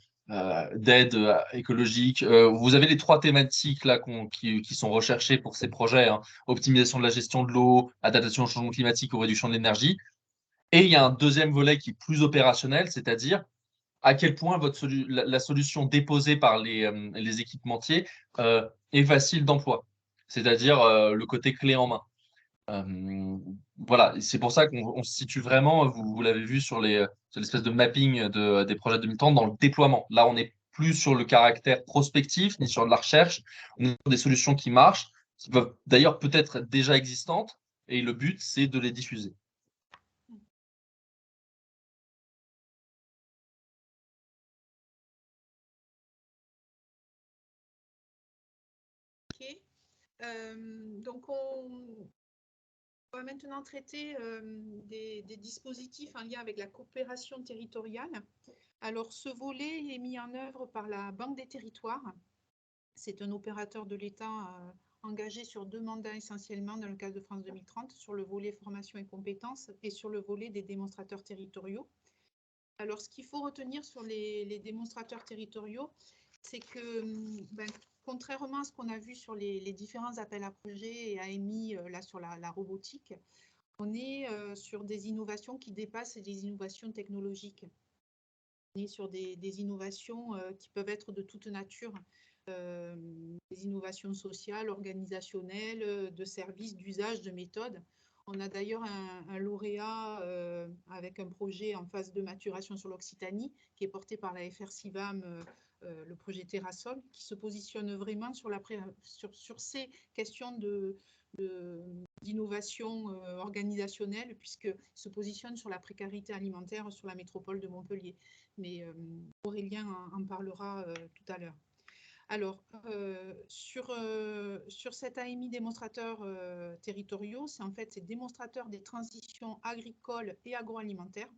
d'aide écologique. Vous avez les 3 thématiques là qui sont recherchées pour ces projets, hein. Optimisation de la gestion de l'eau, adaptation au changement climatique ou réduction de l'énergie. Et il y a un deuxième volet qui est plus opérationnel, c'est-à-dire à quel point la solution déposée par les équipementiers est facile d'emploi, c'est-à-dire le côté clé en main. Voilà, c'est pour ça qu'on se situe vraiment, vous l'avez vu sur l'espèce de mapping des projets 2030 dans le déploiement. Là, on n'est plus sur le caractère prospectif ni sur de la recherche, on est sur des solutions qui marchent, qui peuvent d'ailleurs peut-être être déjà existantes, et le but, c'est de les diffuser. Ok. Donc, on va maintenant traiter des dispositifs en lien avec la coopération territoriale. Alors, ce volet est mis en œuvre par la Banque des territoires. C'est un opérateur de l'État engagé sur 2 mandats essentiellement dans le cadre de France 2030, sur le volet formation et compétences et sur le volet des démonstrateurs territoriaux. Alors, ce qu'il faut retenir sur les démonstrateurs territoriaux, c'est que contrairement à ce qu'on a vu sur les différents appels à projets et AMI là sur la robotique, on est sur des innovations qui dépassent les innovations technologiques. On est sur des innovations qui peuvent être de toute nature, des innovations sociales, organisationnelles, de services, d'usage, de méthodes. On a d'ailleurs un lauréat avec un projet en phase de maturation sur l'Occitanie qui est porté par la FR-CIVAM, le projet Terrasol, qui se positionne vraiment sur ces questions d'innovation organisationnelle, puisqu'il se positionne sur la précarité alimentaire sur la métropole de Montpellier. Mais Aurélien en parlera tout à l'heure. Alors, sur cet AMI démonstrateur territoriaux, c'est en fait ces démonstrateurs des transitions agricoles et agroalimentaires.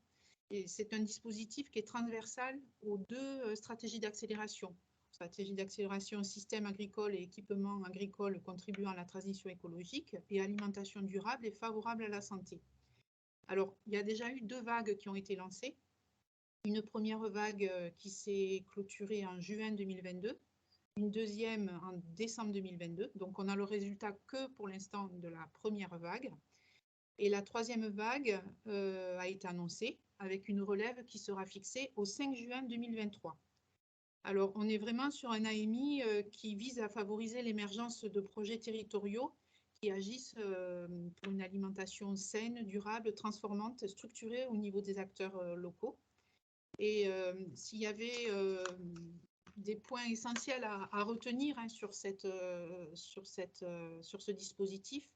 Et c'est un dispositif qui est transversal aux 2 stratégies d'accélération. Stratégie d'accélération système agricole et équipement agricole contribuant à la transition écologique et alimentation durable et favorable à la santé. Alors, il y a déjà eu 2 vagues qui ont été lancées. Une première vague qui s'est clôturée en juin 2022 une deuxième en décembre 2022. Donc, on a le résultat que pour l'instant de la première vague. Et la troisième vague a été annoncée avec une relève qui sera fixée au 5 juin 2023. Alors, on est vraiment sur un AMI qui vise à favoriser l'émergence de projets territoriaux qui agissent pour une alimentation saine, durable, transformante, structurée au niveau des acteurs locaux. Et s'il y avait des points essentiels à retenir hein, sur ce dispositif,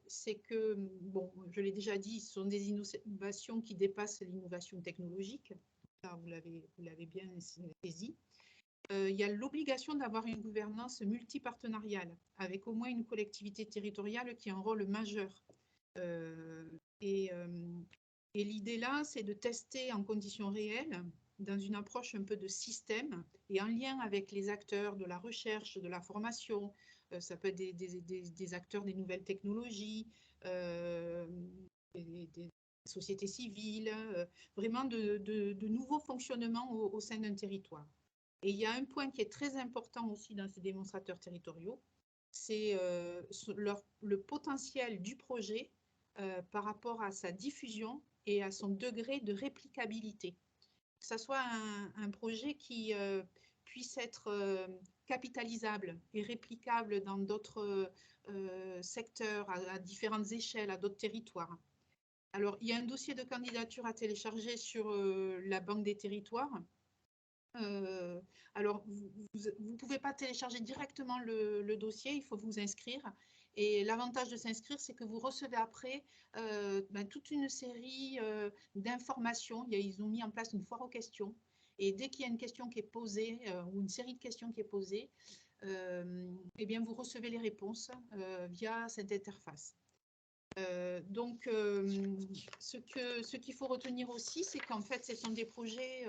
c'est que, bon, je l'ai déjà dit, ce sont des innovations qui dépassent l'innovation technologique. Là, vous l'avez bien saisi. Il y a l'obligation d'avoir une gouvernance multipartenariale avec au moins une collectivité territoriale qui a un rôle majeur. Et l'idée là, c'est de tester en conditions réelles, dans une approche un peu de système et en lien avec les acteurs de la recherche, de la formation. Ça peut être des acteurs des nouvelles technologies, des sociétés civiles, vraiment de nouveaux fonctionnements au sein d'un territoire. Et il y a un point qui est très important aussi dans ces démonstrateurs territoriaux, c'est le potentiel du projet par rapport à sa diffusion et à son degré de réplicabilité. Que ce soit un projet qui puisse être capitalisable et réplicable dans d'autres secteurs, à différentes échelles, à d'autres territoires. Alors, il y a un dossier de candidature à télécharger sur la Banque des territoires. Alors, vous ne pouvez pas télécharger directement le dossier, il faut vous inscrire. Et l'avantage de s'inscrire, c'est que vous recevez après toute une série d'informations. Ils ont mis en place une foire aux questions. Et dès qu'il y a une question qui est posée, ou une série de questions qui est posée, eh bien, vous recevez les réponses via cette interface. Donc, ce qu'il faut retenir aussi, c'est qu'en fait, ce sont des projets,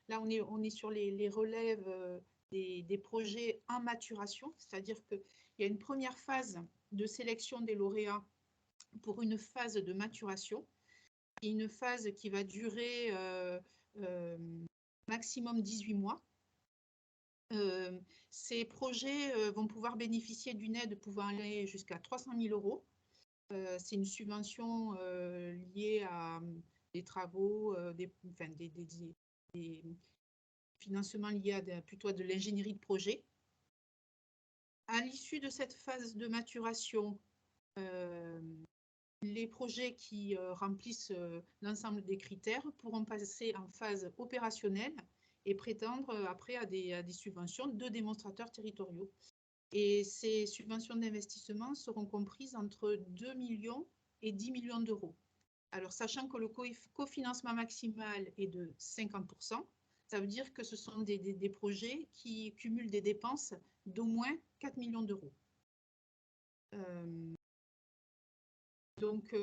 là on est sur les relèves des projets en maturation, c'est-à-dire qu'il y a une première phase de sélection des lauréats pour une phase de maturation, et une phase qui va durer maximum 18 mois. Ces projets vont pouvoir bénéficier d'une aide pouvant aller jusqu'à 300 000 €. C'est une subvention liée à des travaux, des financements liés à plutôt à de l'ingénierie de projet. À l'issue de cette phase de maturation, les projets qui remplissent l'ensemble des critères pourront passer en phase opérationnelle et prétendre après à des subventions de démonstrateurs territoriaux. Et ces subventions d'investissement seront comprises entre 2 millions et 10 millions d'euros. Alors, sachant que le cofinancement maximal est de 50%, ça veut dire que ce sont des projets qui cumulent des dépenses d'au moins 4 millions d'euros. Donc,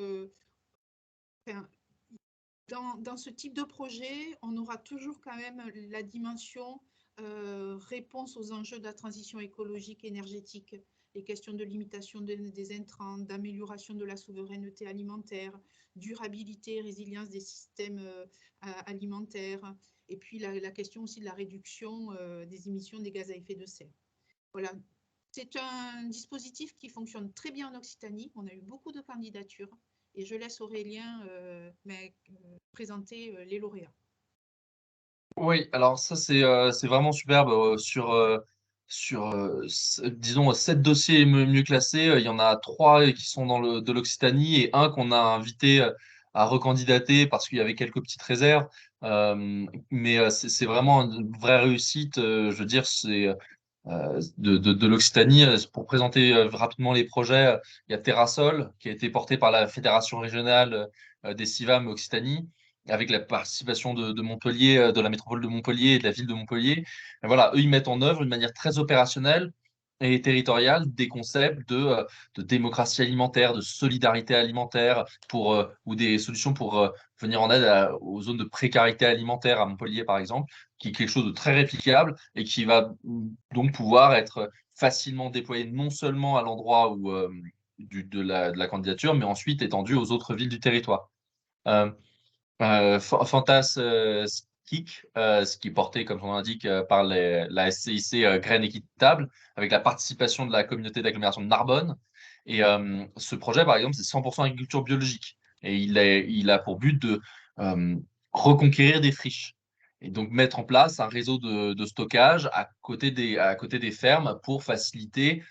dans ce type de projet, on aura toujours quand même la dimension réponse aux enjeux de la transition écologique et énergétique, les questions de limitation des intrants, d'amélioration de la souveraineté alimentaire, durabilité et résilience des systèmes alimentaires, et puis la question aussi de la réduction des émissions des gaz à effet de serre. Voilà. C'est un dispositif qui fonctionne très bien en Occitanie. On a eu beaucoup de candidatures et je laisse Aurélien présenter les lauréats. Oui, alors ça c'est vraiment superbe disons 7 dossiers mieux classés. Il y en a 3 qui sont de l'Occitanie et un qu'on a invité à recandidater parce qu'il y avait quelques petites réserves. Mais c'est vraiment une vraie réussite. Je veux dire, c'est de l'Occitanie. Pour présenter rapidement les projets, il y a Terrasol qui a été porté par la Fédération régionale des CIVAM Occitanie, avec la participation de Montpellier, de la métropole de Montpellier et de la ville de Montpellier. Et voilà, eux, ils mettent en œuvre d'une manière très opérationnelle et territoriale des concepts de démocratie alimentaire, de solidarité alimentaire, ou des solutions pour venir en aide aux zones de précarité alimentaire à Montpellier, par exemple, qui est quelque chose de très réplicable et qui va donc pouvoir être facilement déployé non seulement à l'endroit de la candidature, mais ensuite étendu aux autres villes du territoire. Fantas KIC, ce qui est porté, comme son nom l'indique, par la SCIC Graines Équitables, avec la participation de la communauté d'agglomération de Narbonne. Et ce projet, par exemple, c'est 100% agriculture biologique. Et il a pour but de reconquérir des friches. Et donc mettre en place un réseau de stockage à côté des fermes pour faciliter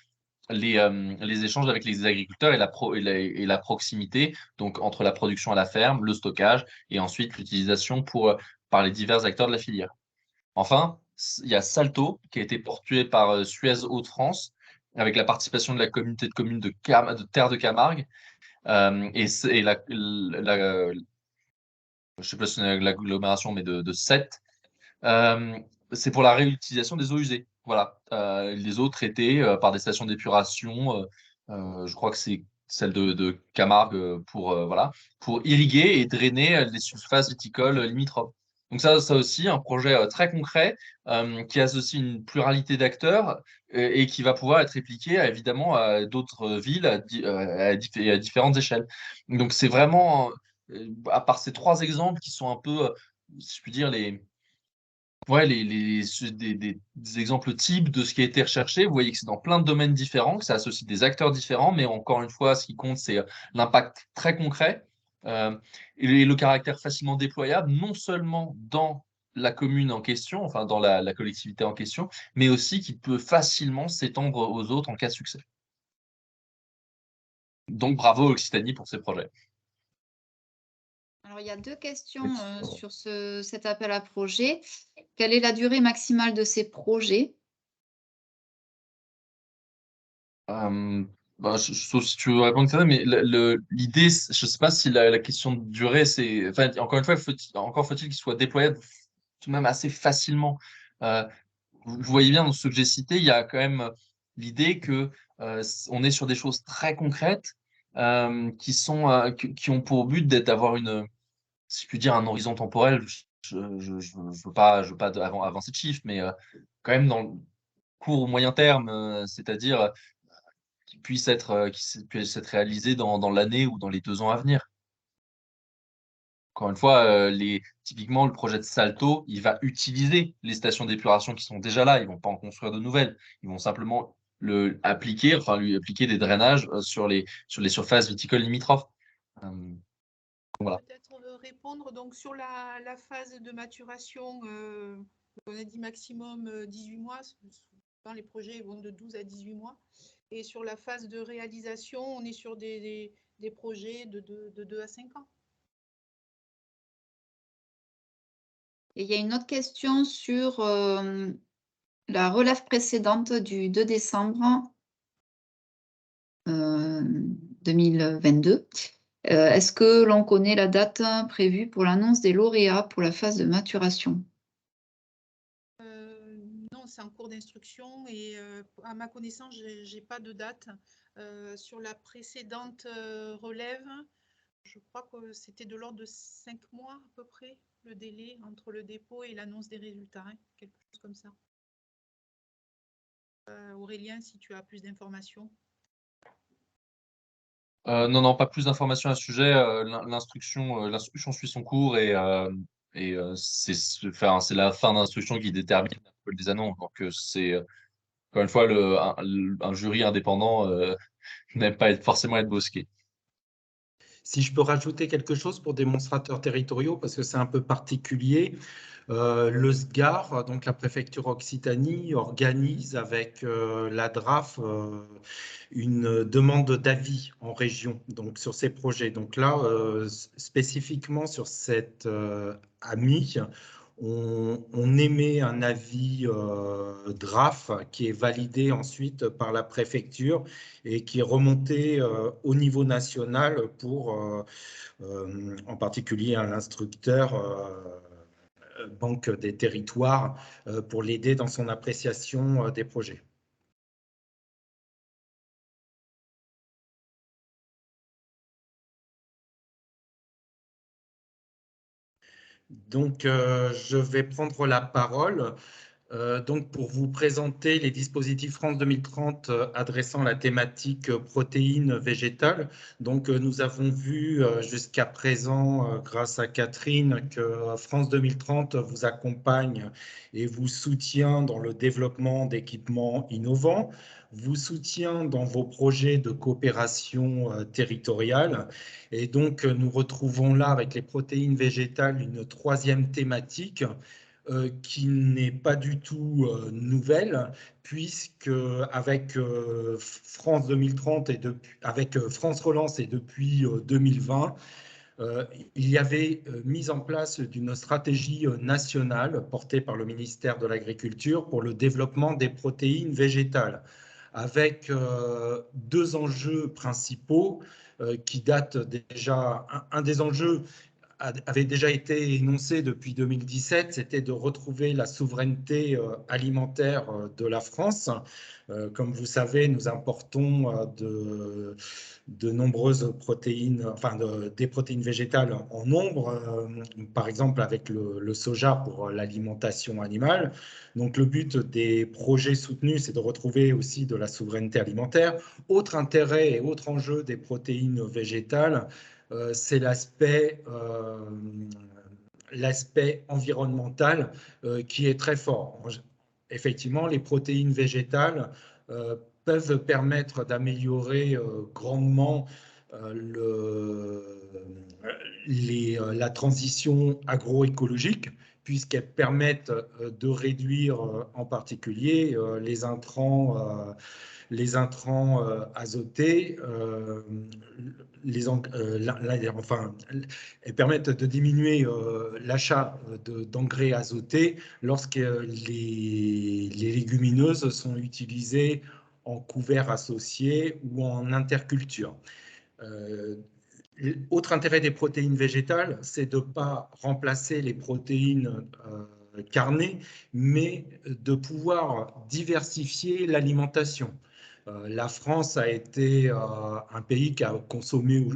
les échanges avec les agriculteurs et la proximité, donc entre la production à la ferme, le stockage et ensuite l'utilisation par les divers acteurs de la filière. Enfin, il y a Salto qui a été porté par Suez Hauts-de-France avec la participation de la communauté de communes de Terre de Camargue et je sais pas si c'est l'agglomération, mais de Sète. C'est pour la réutilisation des eaux usées. Voilà. Les eaux traitées par des stations d'épuration, je crois que c'est celle de Camargue voilà, pour irriguer et drainer les surfaces viticoles limitrophes. Donc ça aussi, un projet très concret qui associe une pluralité d'acteurs et qui va pouvoir être répliqué évidemment à d'autres villes à différentes échelles. Donc c'est vraiment, à part ces 3 exemples qui sont un peu, si je puis dire, ouais, des exemples types de ce qui a été recherché. Vous voyez que c'est dans plein de domaines différents, que ça associe des acteurs différents, mais encore une fois, ce qui compte, c'est l'impact très concret et le caractère facilement déployable, non seulement dans la commune en question, enfin dans la collectivité en question, mais aussi qui peut facilement s'étendre aux autres en cas de succès. Donc bravo Occitanie pour ces projets. Alors, il y a 2 questions sur cet appel à projet. Quelle est la durée maximale de ces projets? Sauf si tu veux répondre ça, mais l'idée, je ne sais pas si la question de durée, c'est. Enfin, encore une fois, faut-il qu'il soit déployable tout de même assez facilement. Vous voyez bien dans ce que j'ai cité, il y a quand même l'idée que on est sur des choses très concrètes qui ont pour but d'avoir si je puis dire, un horizon temporel. Je veux pas avancer de chiffres, mais quand même dans le court ou moyen terme, c'est-à-dire qui puisse être réalisé dans l'année ou dans les 2 ans à venir. Encore une fois, typiquement, le projet de Salto, il va utiliser les stations d'épuration qui sont déjà là. Ils ne vont pas en construire de nouvelles. Ils vont simplement lui appliquer des drainages sur les surfaces viticoles limitrophes. Voilà. Peut-être répondre donc sur la phase de maturation, on a dit maximum 18 mois. Souvent, les projets vont de 12 à 18 mois. Et sur la phase de réalisation, on est sur des projets de 2 à 5 ans. Et il y a une autre question sur la relève précédente du 2 décembre 2022. Est-ce que l'on connaît la date prévue pour l'annonce des lauréats pour la phase de maturation? Non, c'est en cours d'instruction et à ma connaissance, je n'ai pas de date. Sur la précédente relève, je crois que c'était de l'ordre de 5 mois à peu près, le délai entre le dépôt et l'annonce des résultats, hein, quelque chose comme ça. Aurélien, si tu as plus d'informations. Non, pas plus d'informations à ce sujet. L'instruction suit son cours et c'est la fin d'instruction qui détermine un peu les annonces. Donc, c'est encore une fois un jury indépendant n'aime pas forcément être brusqué. Si je peux rajouter quelque chose pour démonstrateurs territoriaux, parce que c'est un peu particulier, le SGAR, donc la préfecture Occitanie, organise avec la DRAF une demande d'avis en région donc sur ces projets. Donc là, spécifiquement sur cette AMI, on émet un avis DRAF qui est validé ensuite par la préfecture et qui est remonté au niveau national pour, en particulier, à l'instructeur Banque des territoires pour l'aider dans son appréciation des projets. Donc, je vais prendre la parole. Donc, pour vous présenter les dispositifs France 2030 adressant la thématique protéines végétales. Donc, nous avons vu jusqu'à présent, grâce à Catherine, que France 2030 vous accompagne et vous soutient dans le développement d'équipements innovants, vous soutient dans vos projets de coopération territoriale. Et donc, nous retrouvons là, avec les protéines végétales, une troisième thématique qui n'est pas du tout nouvelle, puisque avec France 2030 et avec France Relance et depuis 2020, il y avait mise en place d'une stratégie nationale portée par le ministère de l'Agriculture pour le développement des protéines végétales, avec deux enjeux principaux qui datent déjà. Un des enjeux avait déjà été énoncé depuis 2017, c'était de retrouver la souveraineté alimentaire de la France. Comme vous savez, nous importons de nombreuses protéines, enfin des protéines végétales en nombre, par exemple avec le soja pour l'alimentation animale. Donc le but des projets soutenus, c'est de retrouver aussi de la souveraineté alimentaire. Autre intérêt et autre enjeu des protéines végétales, c'est l'aspect environnemental qui est très fort. Effectivement, les protéines végétales peuvent permettre d'améliorer grandement la transition agroécologique, puisqu'elles permettent de réduire en particulier les intrants azotés, elles permettent de diminuer l'achat d'engrais azotés lorsque les légumineuses sont utilisées en couverts associés ou en interculture. Autre intérêt des protéines végétales, c'est de ne pas remplacer les protéines carnées, mais de pouvoir diversifier l'alimentation. La France a été un pays qui a consommé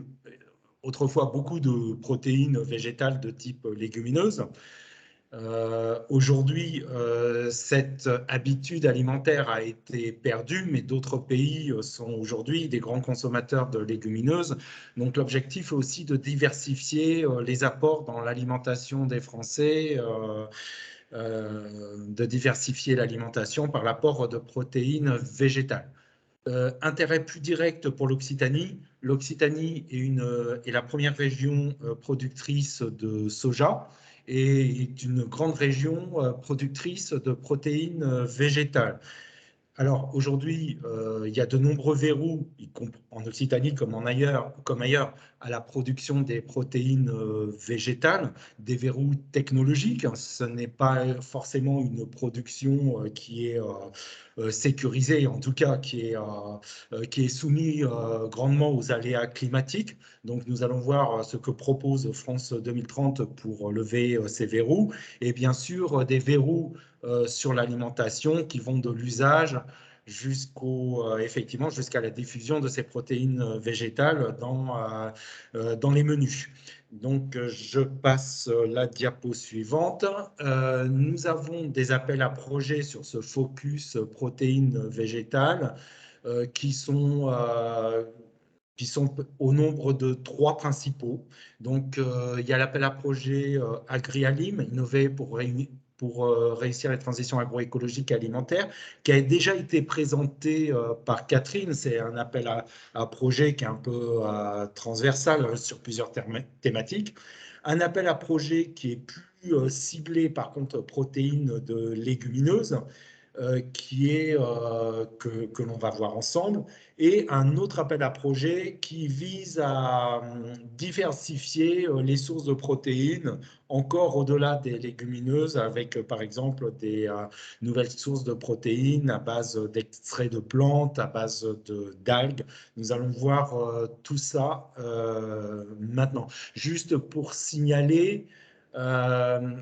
autrefois beaucoup de protéines végétales de type légumineuse. Aujourd'hui, cette habitude alimentaire a été perdue, mais d'autres pays sont aujourd'hui des grands consommateurs de légumineuses. Donc l'objectif est aussi de diversifier les apports dans l'alimentation des Français, de diversifier l'alimentation par l'apport de protéines végétales. Intérêt plus direct pour l'Occitanie. L'Occitanie est la première région productrice de soja et est une grande région productrice de protéines végétales. Alors aujourd'hui, il y a de nombreux verrous, en Occitanie comme ailleurs, à la production des protéines végétales, des verrous technologiques. Ce n'est pas forcément une production qui est sécurisée, en tout cas qui est soumise grandement aux aléas climatiques. Donc nous allons voir ce que propose France 2030 pour lever ces verrous. Et bien sûr, des verrous sur l'alimentation qui vont de l'usage effectivement jusqu'à la diffusion de ces protéines végétales dans les menus. Donc, je passe la diapo suivante. Nous avons des appels à projets sur ce focus protéines végétales qui sont au nombre de 3 principaux. Donc, il y a l'appel à projet AgriAlim, innover pour réussir les transitions agroécologiques et alimentaires, qui a déjà été présenté par Catherine. C'est un appel à projet qui est un peu transversal sur plusieurs thématiques. Un appel à projet qui est plus ciblé, par contre, protéines de légumineuses, que l'on va voir ensemble, et un autre appel à projet qui vise à diversifier les sources de protéines encore au-delà des légumineuses, avec par exemple des nouvelles sources de protéines à base d'extraits de plantes, à base d'algues. Nous allons voir tout ça maintenant. Juste pour signaler,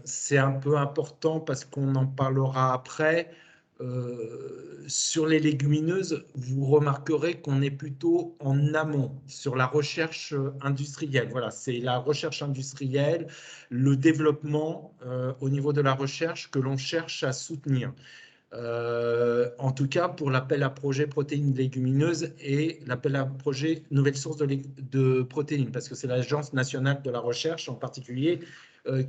c'est un peu important parce qu'on en parlera après, sur les légumineuses, vous remarquerez qu'on est plutôt en amont sur la recherche industrielle. Voilà, c'est la recherche industrielle, le développement au niveau de la recherche que l'on cherche à soutenir. En tout cas, pour l'appel à projet protéines légumineuses et l'appel à projet nouvelles sources de protéines, parce que c'est l'Agence nationale de la recherche en particulier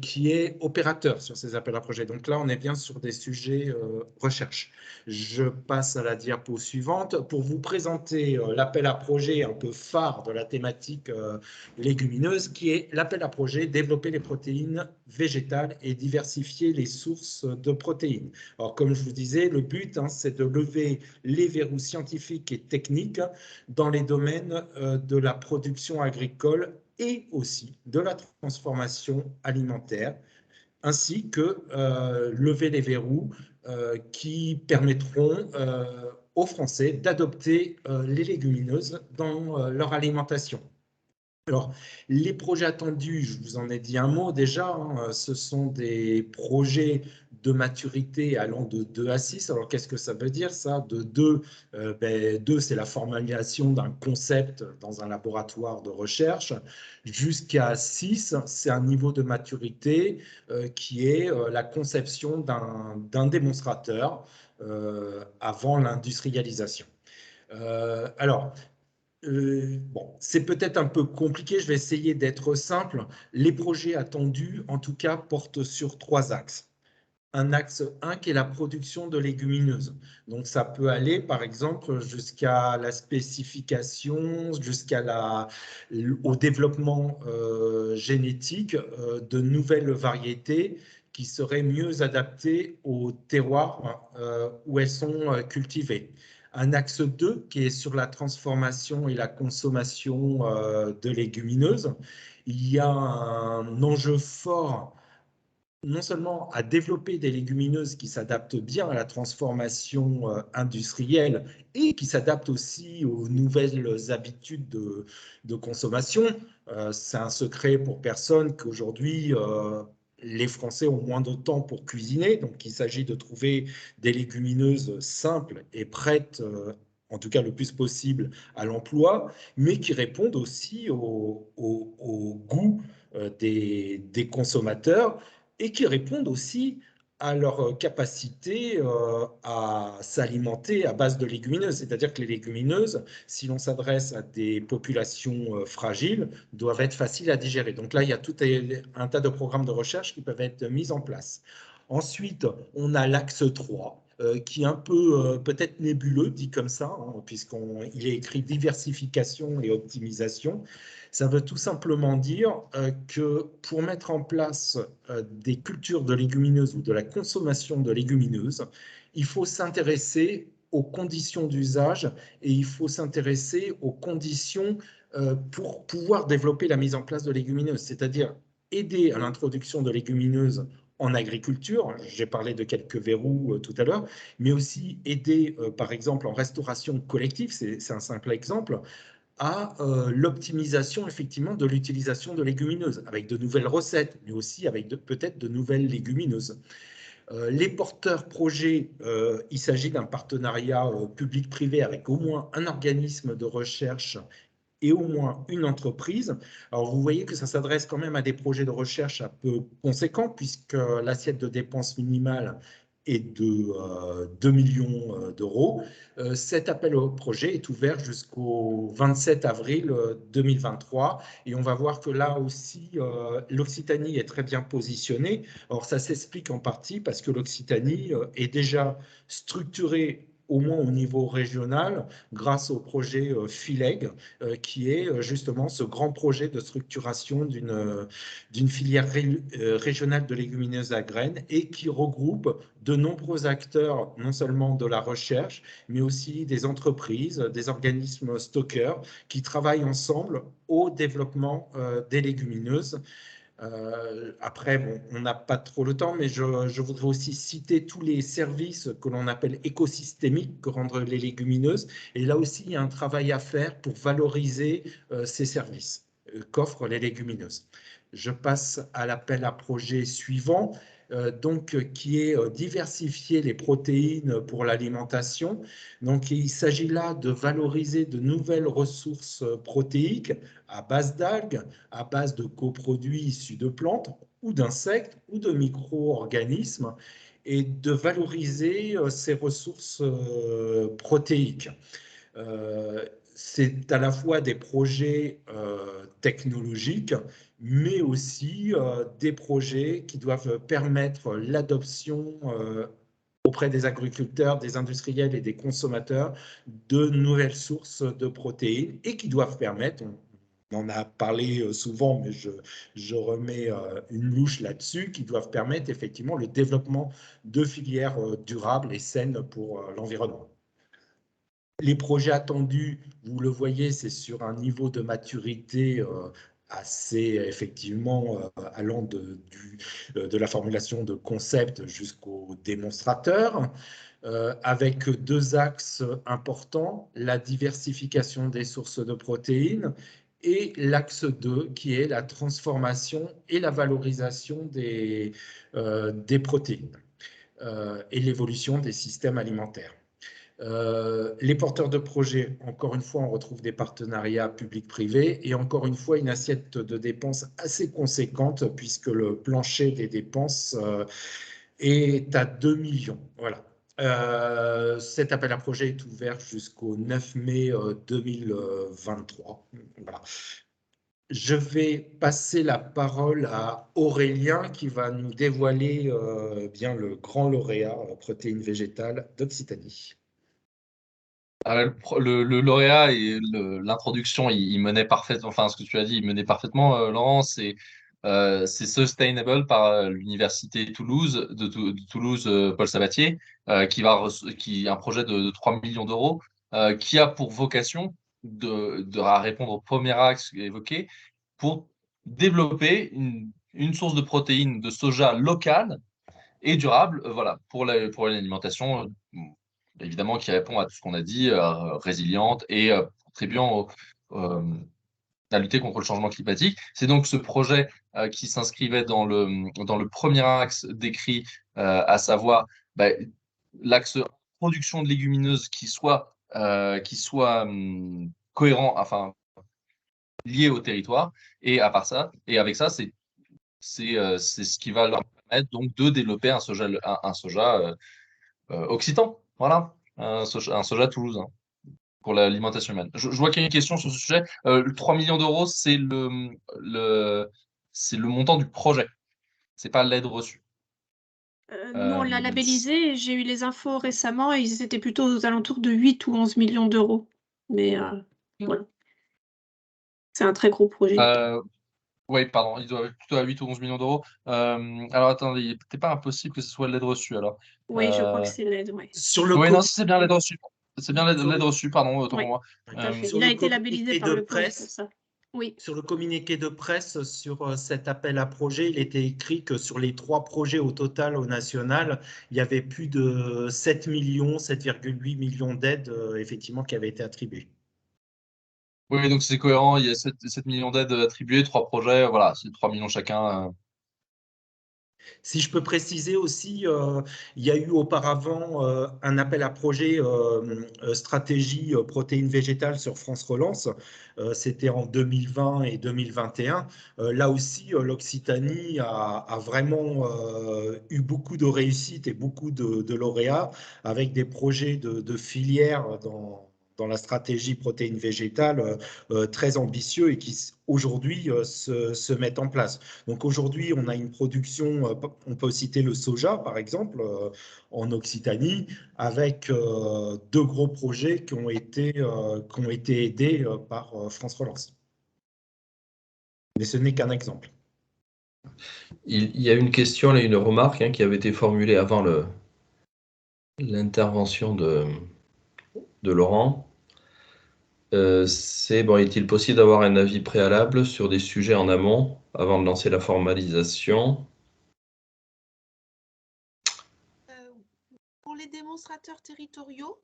qui est opérateur sur ces appels à projets. Donc là, on est bien sur des sujets recherche. Je passe à la diapo suivante pour vous présenter l'appel à projet un peu phare de la thématique légumineuse, qui est l'appel à projet développer les protéines végétales et diversifier les sources de protéines. Alors, comme je vous disais, le but, c'est de lever les verrous scientifiques et techniques dans les domaines de la production agricole et aussi de la transformation alimentaire, ainsi que lever les verrous qui permettront aux Français d'adopter les légumineuses dans leur alimentation. Alors, les projets attendus, je vous en ai dit un mot déjà, ce sont des projets de maturité allant de 2 à 6. Alors, qu'est-ce que ça veut dire ça? De 2, 2 c'est la formalisation d'un concept dans un laboratoire de recherche. Jusqu'à 6, c'est un niveau de maturité qui est la conception d'un démonstrateur avant l'industrialisation. Alors, bon, c'est peut-être un peu compliqué, je vais essayer d'être simple. Les projets attendus, en tout cas, portent sur 3 axes. Un axe 1 qui est la production de légumineuses. Donc, ça peut aller, par exemple, jusqu'à la spécification, au développement génétique de nouvelles variétés qui seraient mieux adaptées au terroir où elles sont cultivées. Un axe 2 qui est sur la transformation et la consommation de légumineuses. Il y a un enjeu fort non seulement à développer des légumineuses qui s'adaptent bien à la transformation industrielle et qui s'adaptent aussi aux nouvelles habitudes de consommation. C'est un secret pour personne qu'aujourd'hui, les Français ont moins de temps pour cuisiner, donc il s'agit de trouver des légumineuses simples et prêtes, en tout cas le plus possible, à l'emploi, mais qui répondent aussi au goût des consommateurs et qui répondent aussi à leur capacité à s'alimenter à base de légumineuses. C'est-à-dire que les légumineuses, si l'on s'adresse à des populations fragiles, doivent être faciles à digérer. Donc là, il y a tout un tas de programmes de recherche qui peuvent être mis en place. Ensuite, on a l'axe 3, qui est un peu peut-être nébuleux, dit comme ça, puisqu'il est écrit diversification et optimisation. Ça veut tout simplement dire que pour mettre en place des cultures de légumineuses ou de la consommation de légumineuses, il faut s'intéresser aux conditions d'usage et il faut s'intéresser aux conditions pour pouvoir développer la mise en place de légumineuses, c'est-à-dire aider à l'introduction de légumineuses en agriculture, j'ai parlé de quelques verrous tout à l'heure, mais aussi aider, par exemple, en restauration collective, c'est un simple exemple, à l'optimisation effectivement de l'utilisation de légumineuses, avec de nouvelles recettes, mais aussi avec peut-être de nouvelles légumineuses. Les porteurs projets, il s'agit d'un partenariat public-privé avec au moins un organisme de recherche et au moins une entreprise. Alors, vous voyez que ça s'adresse quand même à des projets de recherche un peu conséquents, puisque l'assiette de dépenses minimale est de 2 millions d'euros. Cet appel au projet est ouvert jusqu'au 27 avril 2023 et on va voir que là aussi, l'Occitanie est très bien positionnée. Alors, ça s'explique en partie parce que l'Occitanie est déjà structurée au moins au niveau régional, grâce au projet FILEG, qui est justement ce grand projet de structuration d'une filière régionale de légumineuses à graines et qui regroupe de nombreux acteurs, non seulement de la recherche, mais aussi des entreprises, des organismes stockeurs qui travaillent ensemble au développement des légumineuses. Après, bon, on n'a pas trop le temps, mais je voudrais aussi citer tous les services que l'on appelle écosystémiques que rendent les légumineuses. Et là aussi, il y a un travail à faire pour valoriser ces services qu'offrent les légumineuses. Je passe à l'appel à projet suivant. qui est diversifier les protéines pour l'alimentation. Donc, il s'agit là de valoriser de nouvelles ressources protéiques à base d'algues, à base de coproduits issus de plantes ou d'insectes ou de micro-organismes, et de valoriser ces ressources protéiques. C'est à la fois des projets technologiques, mais aussi des projets qui doivent permettre l'adoption auprès des agriculteurs, des industriels et des consommateurs de nouvelles sources de protéines et qui doivent permettre, on en a parlé souvent, mais je remets une louche là-dessus, qui doivent permettre effectivement le développement de filières durables et saines pour l'environnement. Les projets attendus, vous le voyez, c'est sur un niveau de maturité assez effectivement allant de la formulation de concept jusqu'au démonstrateur, avec deux axes importants, la diversification des sources de protéines et l'axe 2 qui est la transformation et la valorisation des protéines et l'évolution des systèmes alimentaires. Les porteurs de projets, encore une fois, on retrouve des partenariats publics-privés et encore une fois, une assiette de dépenses assez conséquente puisque le plancher des dépenses est à 2 millions. Voilà. Cet appel à projet est ouvert jusqu'au 9 mai 2023. Voilà. Je vais passer la parole à Aurélien qui va nous dévoiler bien le grand lauréat protéines végétales d'Occitanie. Le lauréat et l'introduction, il menait parfaitement, enfin ce que tu as dit, il menait parfaitement, Laurent, c'est Sustainable par l'Université Toulouse, de Toulouse, Paul Sabatier, qui est un projet de 3 millions d'euros, qui a pour vocation de répondre au premier axe évoqué, pour développer une source de protéines de soja locale et durable, voilà, pour l'alimentation, évidemment, qui répond à tout ce qu'on a dit, résiliente et contribuant à lutter contre le changement climatique. C'est donc ce projet qui s'inscrivait dans le premier axe décrit, à savoir l'axe production de légumineuses qui soit cohérent, enfin lié au territoire. Et à part ça, et avec ça, c'est ce qui va leur permettre donc de développer un soja occitan, voilà, un soja toulousain pour l'alimentation humaine. Je vois qu'il y a une question sur ce sujet. Le 3 millions d'euros, c'est le montant du projet. C'est pas l'aide reçue. Nous, on l'a labellisé et j'ai eu les infos récemment et ils étaient plutôt aux alentours de 8 ou 11 millions d'euros. Mais voilà. C'est un très gros projet. Oui, pardon, il doit être plutôt à 8 ou 11 millions d'euros. Alors attendez, il n'est peut-être pas impossible que ce soit l'aide reçue alors. Oui, je crois que c'est l'aide, oui. Oui, non, c'est bien l'aide reçue. C'est bien l'aide reçue, pardon, autant pour moi. Tout à fait. Il a été labellisé par le pôle pour ça. Oui. Sur le communiqué de presse sur cet appel à projet, il était écrit que sur les 3 projets au total au national, il y avait plus de 7 millions, 7,8 millions d'aides effectivement qui avaient été attribuées. Oui, donc c'est cohérent, il y a 7 millions d'aides attribuées, 3 projets, voilà, c'est 3 millions chacun. Si je peux préciser aussi, il y a eu auparavant un appel à projet stratégie protéines végétales sur France Relance. C'était en 2020 et 2021. Là aussi, l'Occitanie a vraiment eu beaucoup de réussite et beaucoup de lauréats avec des projets de filières dans la stratégie protéines végétales très ambitieux et qui aujourd'hui se mettent en place. Donc aujourd'hui, on a une production, on peut citer le soja par exemple, en Occitanie, avec 2 gros projets qui ont été aidés par France Relance. Mais ce n'est qu'un exemple. Il y a une question, là, une remarque qui avait été formulée avant l'intervention de Laurent. C'est bon, est-il possible d'avoir un avis préalable sur des sujets en amont avant de lancer la formalisation? Pour les démonstrateurs territoriaux,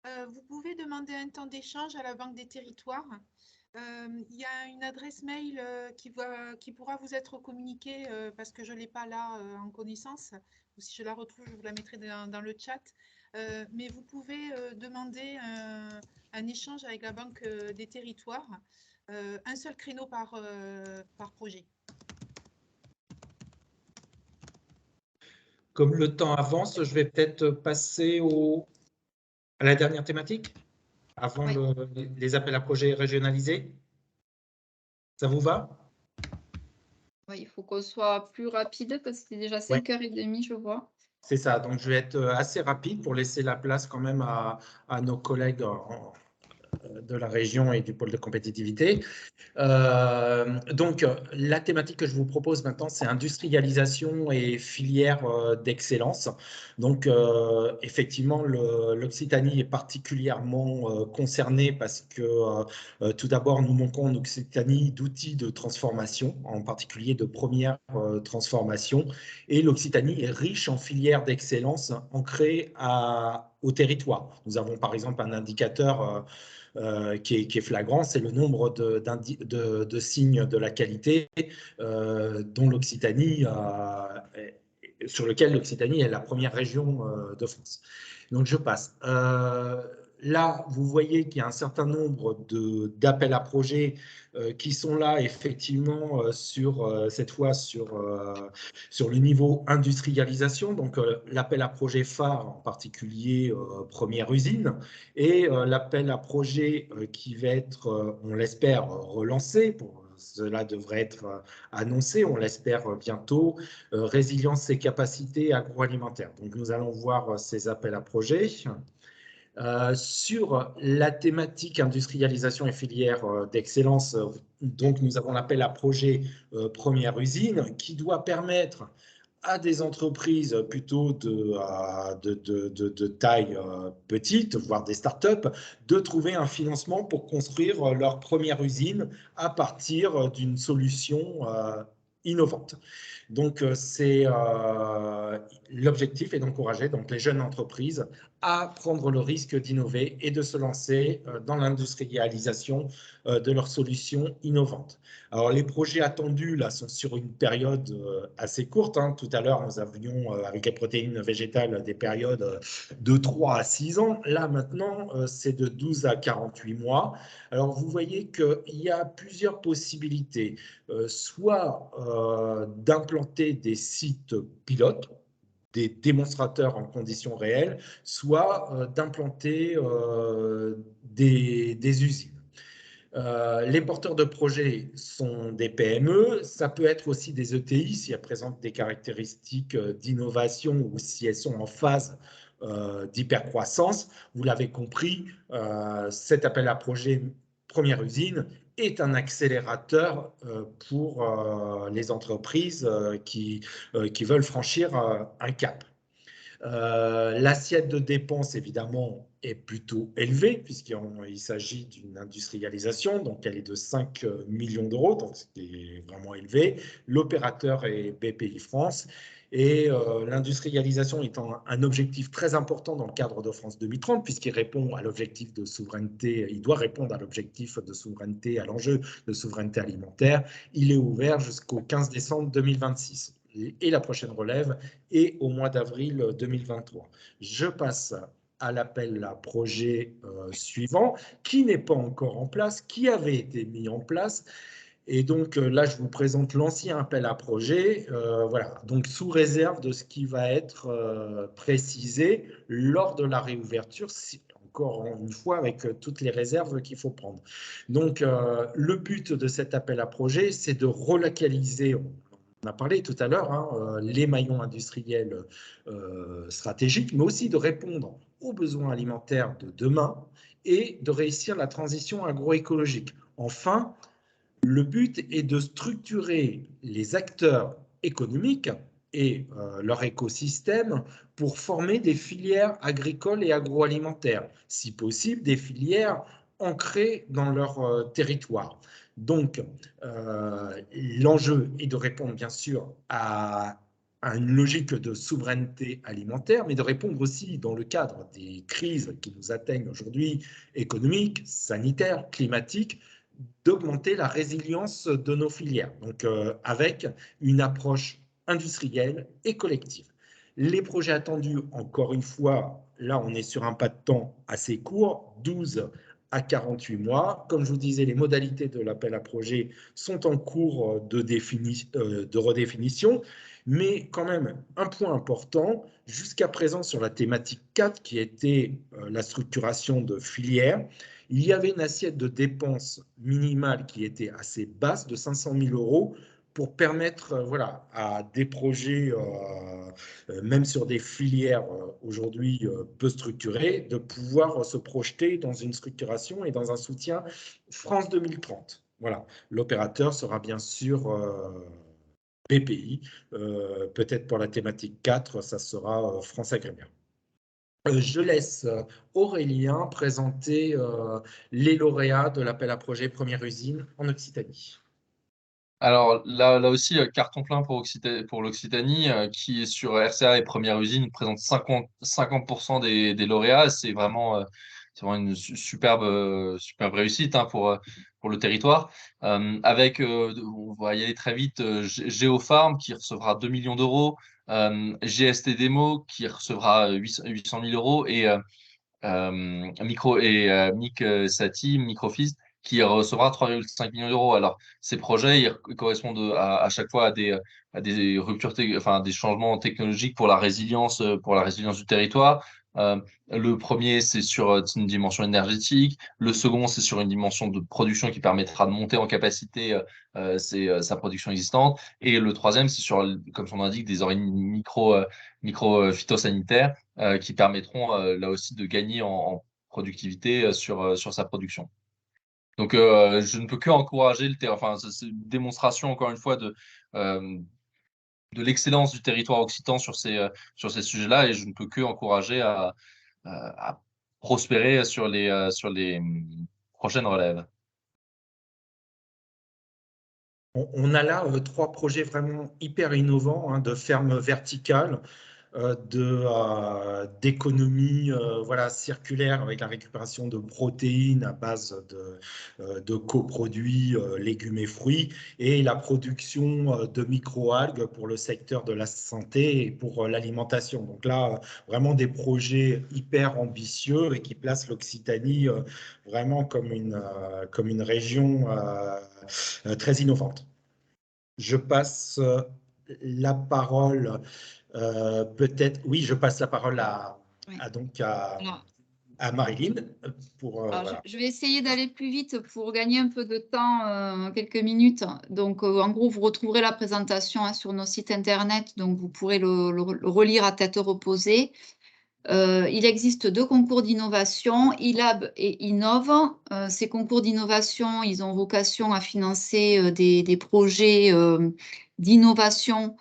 vous pouvez demander un temps d'échange à la Banque des territoires Il y a une adresse mail qui pourra vous être communiquée parce que je ne l'ai pas là en connaissance. Ou si je la retrouve, je vous la mettrai dans le chat. Mais vous pouvez demander un échange avec la Banque des Territoires. Un seul créneau par projet. Comme le temps avance, je vais peut-être passer à la dernière thématique, avant les appels à projets régionalisés. Ça vous va? Oui, il faut qu'on soit plus rapide parce que c'est déjà 5h30, je vois. C'est ça, donc je vais être assez rapide pour laisser la place quand même à nos collègues de la région et du pôle de compétitivité. Donc, la thématique que je vous propose maintenant, c'est industrialisation et filière d'excellence. Donc, effectivement, l'Occitanie est particulièrement concernée parce que, tout d'abord, nous manquons en Occitanie d'outils de transformation, en particulier de première transformation. Et l'Occitanie est riche en filières d'excellence ancrées au territoire. Nous avons par exemple un indicateur qui est flagrant, c'est le nombre de signes de la qualité dont l'Occitanie, sur lequel l'Occitanie est la première région de France. Donc je passe. Là, vous voyez qu'il y a un certain nombre d'appels à projets qui sont là effectivement cette fois sur le niveau industrialisation. Donc l'appel à projet phare, en particulier première usine, et l'appel à projet qui va être, on l'espère, relancé. Cela devrait être annoncé, on l'espère bientôt, résilience et capacités agroalimentaires. Donc nous allons voir ces appels à projets. Sur la thématique industrialisation et filière d'excellence, donc nous avons l'appel à projet première usine qui doit permettre à des entreprises plutôt de taille petite, voire des startups, de trouver un financement pour construire leur première usine à partir d'une solution innovante. Donc, l'objectif est d'encourager les jeunes entreprises à prendre le risque d'innover et de se lancer dans l'industrialisation de leurs solutions innovantes. Alors, les projets attendus là, sont sur une période assez courte. Tout à l'heure, nous avions, avec les protéines végétales, des périodes de 3 à 6 ans. Là, maintenant, c'est de 12 à 48 mois. Alors, vous voyez qu'il y a plusieurs possibilités. Soit d'implanter des sites pilotes, des démonstrateurs en conditions réelles, soit d'implanter des usines. Les porteurs de projets sont des PME, ça peut être aussi des ETI si elles présentent des caractéristiques d'innovation ou si elles sont en phase d'hypercroissance. Vous l'avez compris, cet appel à projet première usine est un accélérateur pour les entreprises qui veulent franchir un cap. L'assiette de dépenses, évidemment, est plutôt élevée puisqu'il s'agit d'une industrialisation, donc elle est de 5 millions d'euros, donc c'est vraiment élevé. L'opérateur est BPI-France et l'industrialisation étant un objectif très important dans le cadre de France 2030 puisqu'il répond à l'objectif de souveraineté, il doit répondre à l'objectif de souveraineté, à l'enjeu de souveraineté alimentaire. Il est ouvert jusqu'au 15 décembre 2026. Et la prochaine relève est au mois d'avril 2023. Je passe à l'appel à projet suivant, qui n'est pas encore en place, qui avait été mis en place. Et donc là, je vous présente l'ancien appel à projet, voilà, donc sous réserve de ce qui va être précisé lors de la réouverture, encore une fois avec toutes les réserves qu'il faut prendre. Donc le but de cet appel à projet, c'est de relocaliser, on a parlé tout à l'heure, les maillons industriels stratégiques, mais aussi de répondre aux besoins alimentaires de demain et de réussir la transition agroécologique. Enfin, le but est de structurer les acteurs économiques et leur écosystème pour former des filières agricoles et agroalimentaires, si possible des filières ancrées dans leur territoire. Donc, l'enjeu est de répondre bien sûr à une logique de souveraineté alimentaire, mais de répondre aussi dans le cadre des crises qui nous atteignent aujourd'hui, économiques, sanitaires, climatiques, d'augmenter la résilience de nos filières, donc avec une approche industrielle et collective. Les projets attendus, encore une fois, là on est sur un pas de temps assez court, 12 à 48 mois. Comme je vous disais, les modalités de l'appel à projet sont en cours de redéfinition, mais quand même un point important, jusqu'à présent sur la thématique 4 qui était la structuration de filières, il y avait une assiette de dépenses minimale qui était assez basse, de 500 000 euros, pour permettre voilà, à des projets, même sur des filières aujourd'hui peu structurées, de pouvoir se projeter dans une structuration et dans un soutien France 2030. Voilà. L'opérateur sera bien sûr BPI. Peut-être pour la thématique 4, ça sera France Agrimaire. Je laisse Aurélien présenter les lauréats de l'appel à projet Première Usine en Occitanie. Alors là aussi, carton plein pour l'Occitanie, qui est sur RCA et Première Usine, présente 50% des lauréats. C'est vraiment une superbe réussite hein, pour le territoire. Avec, on va y aller très vite, Géopharm qui recevra 2 millions d'euros, GST Demo qui recevra 800 000 euros et Mic Sati, Microfist, qui recevra 3,5 millions d'euros. Alors, ces projets ils correspondent à chaque fois à des ruptures, enfin, des changements technologiques pour la résilience du territoire. Le premier, c'est sur une dimension énergétique. Le second, c'est sur une dimension de production qui permettra de monter en capacité sa production existante. Et le troisième, c'est sur, comme son indique, des origines micro phytosanitaires qui permettront là aussi de gagner en productivité sur sa production. Donc, je ne peux que encourager enfin, c'est une démonstration, encore une fois, de l'excellence du territoire occitan sur ces sujets-là, et je ne peux que encourager à prospérer sur les prochaines relèves. On a là 3 projets vraiment hyper innovants hein, de ferme verticale, d'économie voilà, circulaire avec la récupération de protéines à base de coproduits, légumes et fruits, et la production de microalgues pour le secteur de la santé et pour l'alimentation. Donc là, vraiment des projets hyper ambitieux et qui placent l'Occitanie vraiment comme une région très innovante. Je passe la parole peut-être, oui, je passe la parole à Marilyn. Voilà. Je vais essayer d'aller plus vite pour gagner un peu de temps, quelques minutes. Donc, en gros, vous retrouverez la présentation hein, sur nos sites internet, donc vous pourrez le relire à tête reposée. Il existe 2 concours d'innovation, ILAB et Innove. Ces concours d'innovation, ils ont vocation à financer des projets d'innovation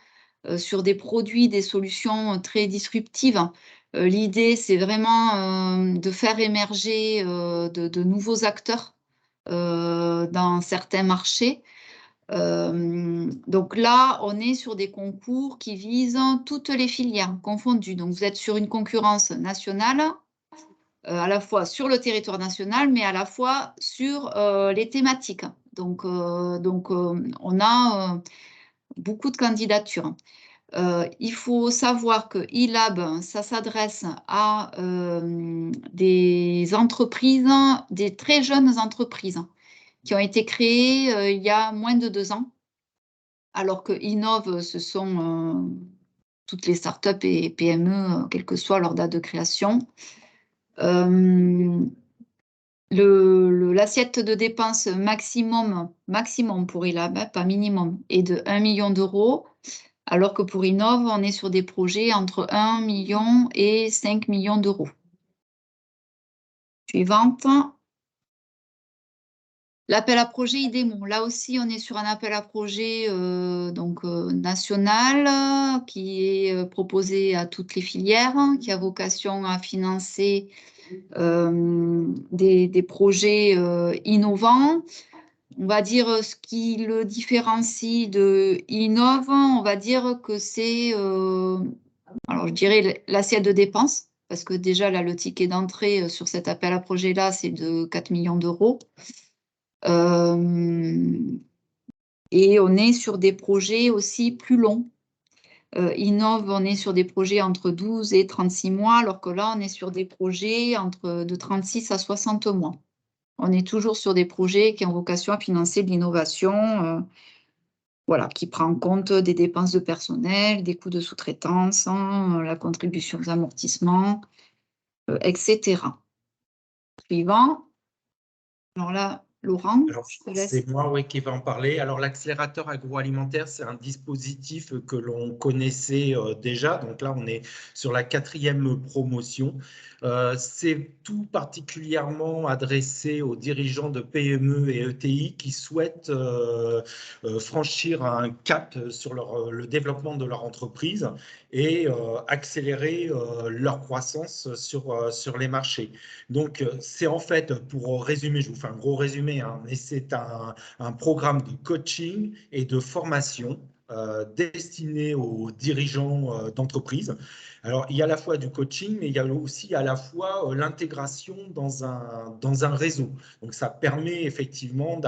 sur des produits, des solutions très disruptives. L'idée, c'est vraiment de faire émerger de nouveaux acteurs dans certains marchés. Donc là, on est sur des concours qui visent toutes les filières confondues. Donc vous êtes sur une concurrence nationale, à la fois sur le territoire national, mais à la fois sur les thématiques. Donc on a beaucoup de candidatures. Il faut savoir que ILAB, ça s'adresse à des entreprises, des très jeunes entreprises qui ont été créées il y a moins de 2 ans, alors que Innove, ce sont toutes les startups et PME, quelle que soit leur date de création. L'assiette de dépenses maximum pour ILAB, pas minimum, est de 1 million d'euros. Alors que pour Innove, on est sur des projets entre 1 million et 5 millions d'euros. Suivante. L'appel à projet IDEMO. Là aussi, on est sur un appel à projet national qui est proposé à toutes les filières, qui a vocation à financer des projets innovants. On va dire ce qui le différencie de Innove, on va dire que c'est, alors je dirais l'assiette de dépenses, parce que déjà là, le ticket d'entrée sur cet appel à projet-là, c'est de 4 millions d'euros. Et on est sur des projets aussi plus longs. Innov, on est sur des projets entre 12 et 36 mois, alors que là, on est sur des projets de 36 à 60 mois. On est toujours sur des projets qui ont vocation à financer de l'innovation, voilà, qui prend en compte des dépenses de personnel, des coûts de sous-traitance, la contribution aux amortissements, etc. Suivant. Alors là, Laurent, Alors, je te laisse. c'est moi, oui, qui va en parler. Alors, l'accélérateur agroalimentaire, c'est un dispositif que l'on connaissait déjà. Donc là, on est sur la 4e promotion. C'est tout particulièrement adressé aux dirigeants de PME et ETI qui souhaitent franchir un cap sur le développement de leur entreprise et accélérer leur croissance sur les marchés. Donc, c'est en fait, pour résumer, je vous fais un gros résumé, hein, mais c'est un programme de coaching et de formation destiné aux dirigeants d'entreprise. Alors, il y a à la fois du coaching, mais il y a aussi à la fois l'intégration dans un réseau. Donc, ça permet effectivement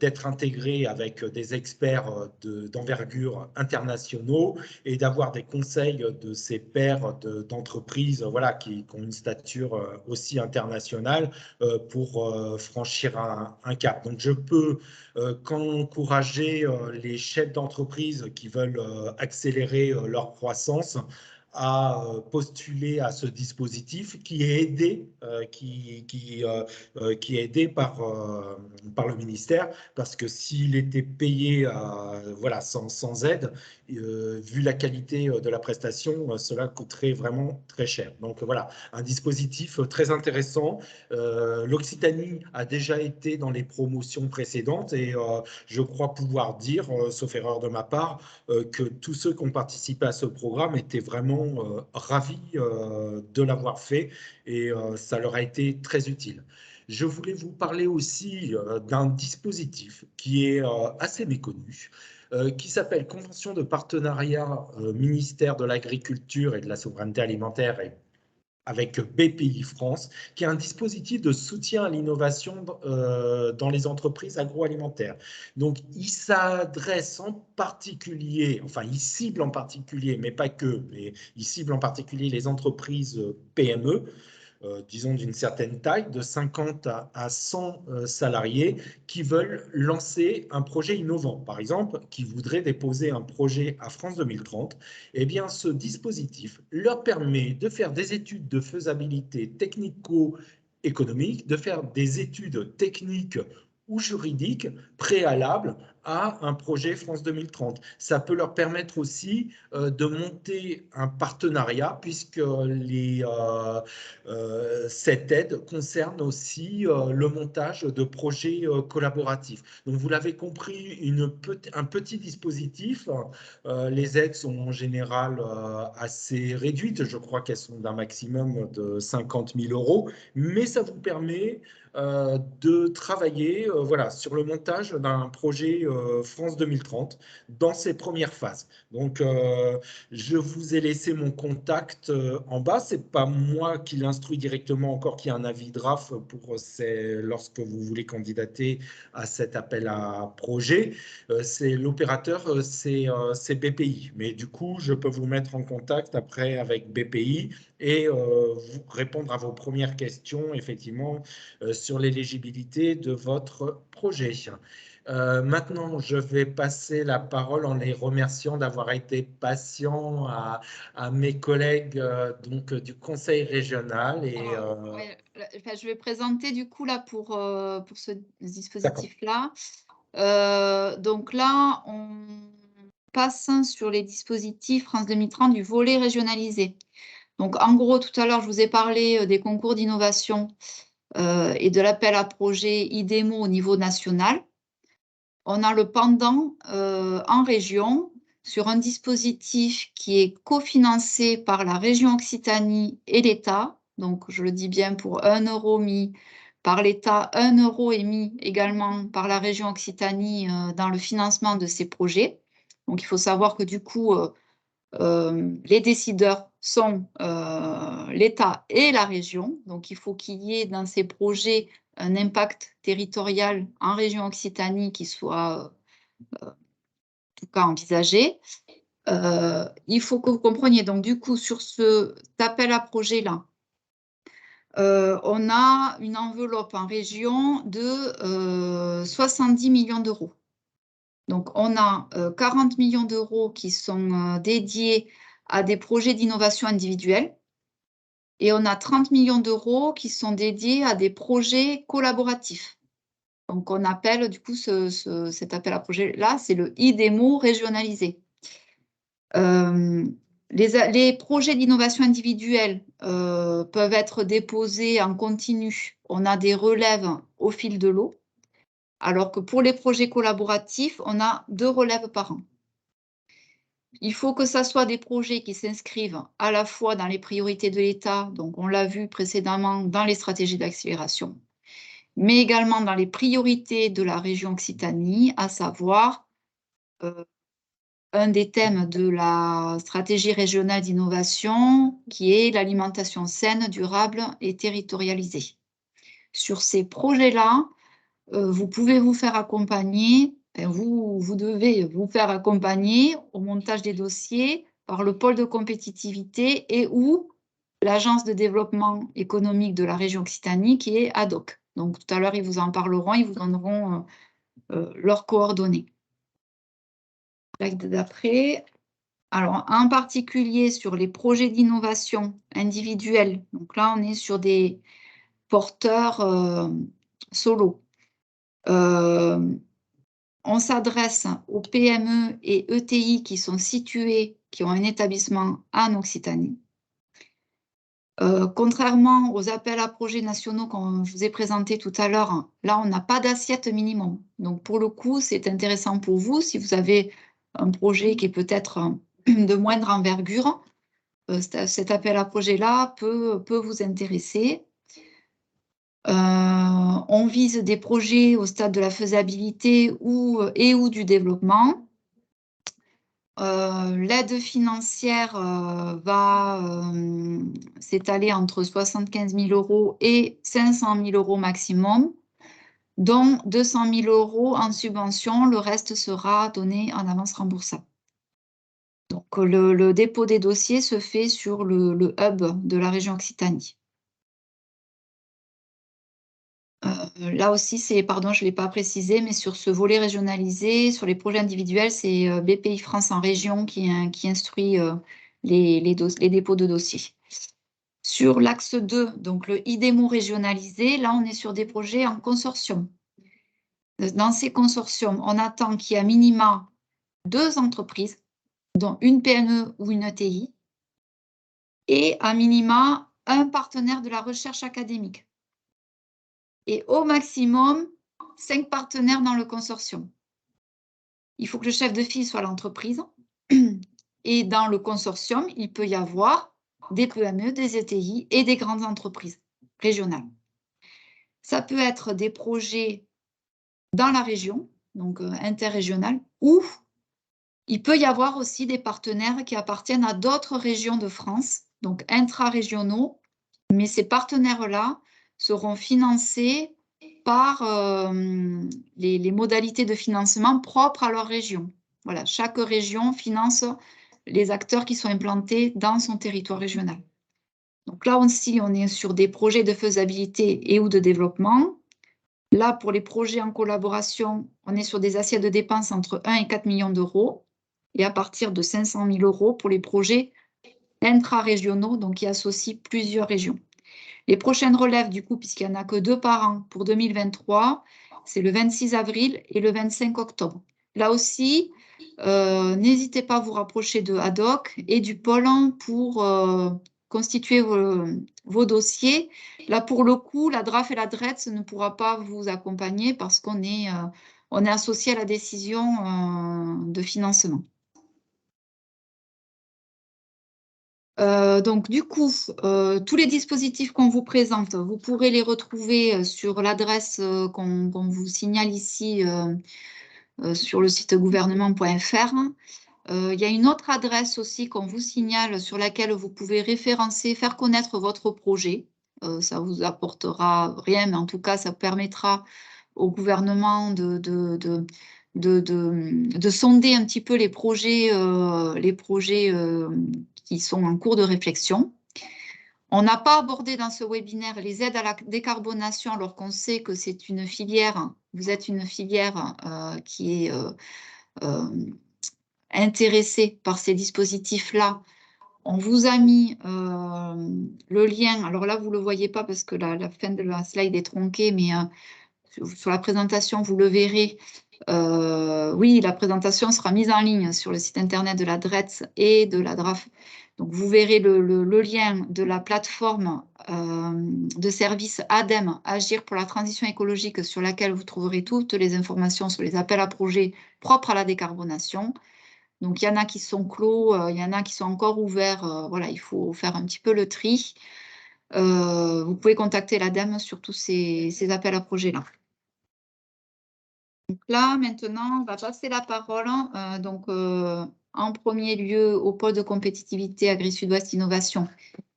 d'être intégré avec des experts d'envergure internationaux et d'avoir des conseils de ces pairs d'entreprises voilà, qui ont une stature aussi internationale pour franchir un cap. Donc, je peux qu'encourager les chefs d'entreprise qui veulent accélérer leur croissance à postuler à ce dispositif qui est aidé, qui est aidé par le ministère, parce que s'il était payé voilà, sans aide, vu la qualité de la prestation, cela coûterait vraiment très cher. Donc voilà, un dispositif très intéressant. L'Occitanie a déjà été dans les promotions précédentes et je crois pouvoir dire, sauf erreur de ma part, que tous ceux qui ont participé à ce programme étaient vraiment ravis de l'avoir fait et ça leur a été très utile. Je voulais vous parler aussi d'un dispositif qui est assez méconnu, qui s'appelle Convention de partenariat ministère de l'Agriculture et de la Souveraineté alimentaire et avec BPI France, qui est un dispositif de soutien à l'innovation dans les entreprises agroalimentaires. Donc, il s'adresse en particulier, enfin, il cible en particulier, mais pas que, mais il cible en particulier les entreprises PME, disons d'une certaine taille, de 50 à 100 salariés qui veulent lancer un projet innovant. Par exemple, qui voudraient déposer un projet à France 2030, eh bien, ce dispositif leur permet de faire des études de faisabilité technico-économique, de faire des études techniques ou juridiques préalables à un projet France 2030. Ça peut leur permettre aussi de monter un partenariat puisque cette aide concerne aussi le montage de projets collaboratifs. Donc, vous l'avez compris, un petit dispositif. Les aides sont en général assez réduites. Je crois qu'elles sont d'un maximum de 50 000 €, mais ça vous permet de travailler voilà, sur le montage d'un projet France 2030 dans ses premières phases. Donc, je vous ai laissé mon contact en bas. Ce n'est pas moi qui l'instruis directement, encore qu'il y a un avis draft pour lorsque vous voulez candidater à cet appel à projet. C'est l'opérateur, c'est BPI. Mais du coup, je peux vous mettre en contact après avec BPI et vous répondre à vos premières questions, effectivement, sur l'éligibilité de votre projet. Maintenant, je vais passer la parole en les remerciant d'avoir été patients à mes collègues donc, du Conseil régional. Et, ouais, je vais présenter du coup là pour ce dispositif-là. Donc là, on passe sur les dispositifs France 2030 du volet régionalisé. Donc en gros, tout à l'heure, je vous ai parlé des concours d'innovation et de l'appel à projet IDEMO au niveau national. On a le pendant en région sur un dispositif qui est cofinancé par la région Occitanie et l'État. Donc, je le dis bien, pour 1 € mis par l'État, 1 € est mis également par la région Occitanie dans le financement de ces projets. Donc, il faut savoir que du coup, les décideurs sont l'État et la région. Donc, il faut qu'il y ait dans ces projets un impact territorial en région Occitanie qui soit en tout cas envisagé. Il faut que vous compreniez, donc du coup, sur cet appel à projet-là, on a une enveloppe en région de 70 millions d'euros. Donc, on a 40 millions d'euros qui sont dédiés à des projets d'innovation individuelle et on a 30 millions d'euros qui sont dédiés à des projets collaboratifs. Donc, on appelle du coup cet appel à projet-là, c'est le IDEMO régionalisé. Les projets d'innovation individuelle peuvent être déposés en continu. On a des relèves au fil de l'eau, alors que pour les projets collaboratifs, on a 2 relèves par an. Il faut que ça soit des projets qui s'inscrivent à la fois dans les priorités de l'État, donc on l'a vu précédemment dans les stratégies d'accélération, mais également dans les priorités de la région Occitanie, à savoir un des thèmes de la stratégie régionale d'innovation qui est l'alimentation saine, durable et territorialisée. Sur ces projets-là, vous pouvez vous faire accompagner, vous devez vous faire accompagner au montage des dossiers par le pôle de compétitivité et ou l'agence de développement économique de la région Occitanie qui est ADOC. Donc tout à l'heure, ils vous en parleront, ils vous donneront leurs coordonnées. D'après. Alors, en particulier sur les projets d'innovation individuels, donc là, on est sur des porteurs solos. On s'adresse aux PME et ETI qui sont situés, qui ont un établissement en Occitanie. Contrairement aux appels à projets nationaux que je vous ai présentés tout à l'heure, là, on n'a pas d'assiette minimum. Donc, pour le coup, c'est intéressant pour vous si vous avez un projet qui est peut-être de moindre envergure, cet appel à projet-là peut vous intéresser. On vise des projets au stade de la faisabilité et ou du développement. L'aide financière va s'étaler entre 75 000 € et 500 000 € maximum, dont 200 000 € en subvention. Le reste sera donné en avance remboursable. Donc, le dépôt des dossiers se fait sur le hub de la région Occitanie. Là aussi, pardon, je ne l'ai pas précisé, mais sur ce volet régionalisé, sur les projets individuels, c'est BPI France en région qui instruit les dépôts de dossiers. Sur l'axe 2, donc le IDEMO régionalisé, là, on est sur des projets en consortium. Dans ces consortiums, on attend qu'il y ait à minima 2 entreprises, dont une PME ou une ETI, et à minima un partenaire de la recherche académique. Et au maximum, 5 partenaires dans le consortium. Il faut que le chef de file soit l'entreprise. Et dans le consortium, il peut y avoir des PME, des ETI et des grandes entreprises régionales. Ça peut être des projets dans la région, donc interrégional, ou il peut y avoir aussi des partenaires qui appartiennent à d'autres régions de France, donc intra-régionaux, mais ces partenaires-là seront financés par les modalités de financement propres à leur région. Voilà, chaque région finance les acteurs qui sont implantés dans son territoire régional. Donc là aussi, on est sur des projets de faisabilité et ou de développement. Là, pour les projets en collaboration, on est sur des assiettes de dépenses entre 1 et 4 millions d'euros et à partir de 500 000 € pour les projets intra-régionaux, donc qui associent plusieurs régions. Les prochaines relèves, du coup, puisqu'il n'y en a que 2 par an pour 2023, c'est le 26 avril et le 25 octobre. Là aussi, n'hésitez pas à vous rapprocher de ADOC et du pôle pour constituer vos dossiers. Là, pour le coup, la DRAF et la DRETS ne pourra pas vous accompagner parce qu'on est associé à la décision de financement. Donc, du coup, tous les dispositifs qu'on vous présente, vous pourrez les retrouver sur l'adresse qu'on vous signale ici sur le site gouvernement.fr. Il y a une autre adresse aussi qu'on vous signale sur laquelle vous pouvez référencer, faire connaître votre projet. ça vous apportera rien, mais en tout cas, ça permettra au gouvernement de sonder un petit peu les projets qui sont en cours de réflexion. On n'a pas abordé dans ce webinaire les aides à la décarbonation, alors qu'on sait que c'est une filière, vous êtes une filière qui est intéressée par ces dispositifs-là. On vous a mis le lien, alors là, vous ne le voyez pas parce que la fin de la slide est tronquée, mais sur la présentation, vous le verrez. Oui, la présentation sera mise en ligne sur le site internet de la DRETS et de la DRAF. Donc, vous verrez le lien de la plateforme de service ADEME, Agir pour la transition écologique, sur laquelle vous trouverez toutes les informations sur les appels à projets propres à la décarbonation. Donc, il y en a qui sont clos, il y en a qui sont encore ouverts. Voilà, il faut faire un petit peu le tri. Vous pouvez contacter l'ADEME sur tous ces appels à projets-là. Donc là, maintenant, on va passer la parole en premier lieu au pôle de compétitivité Agri-Sud-Ouest Innovation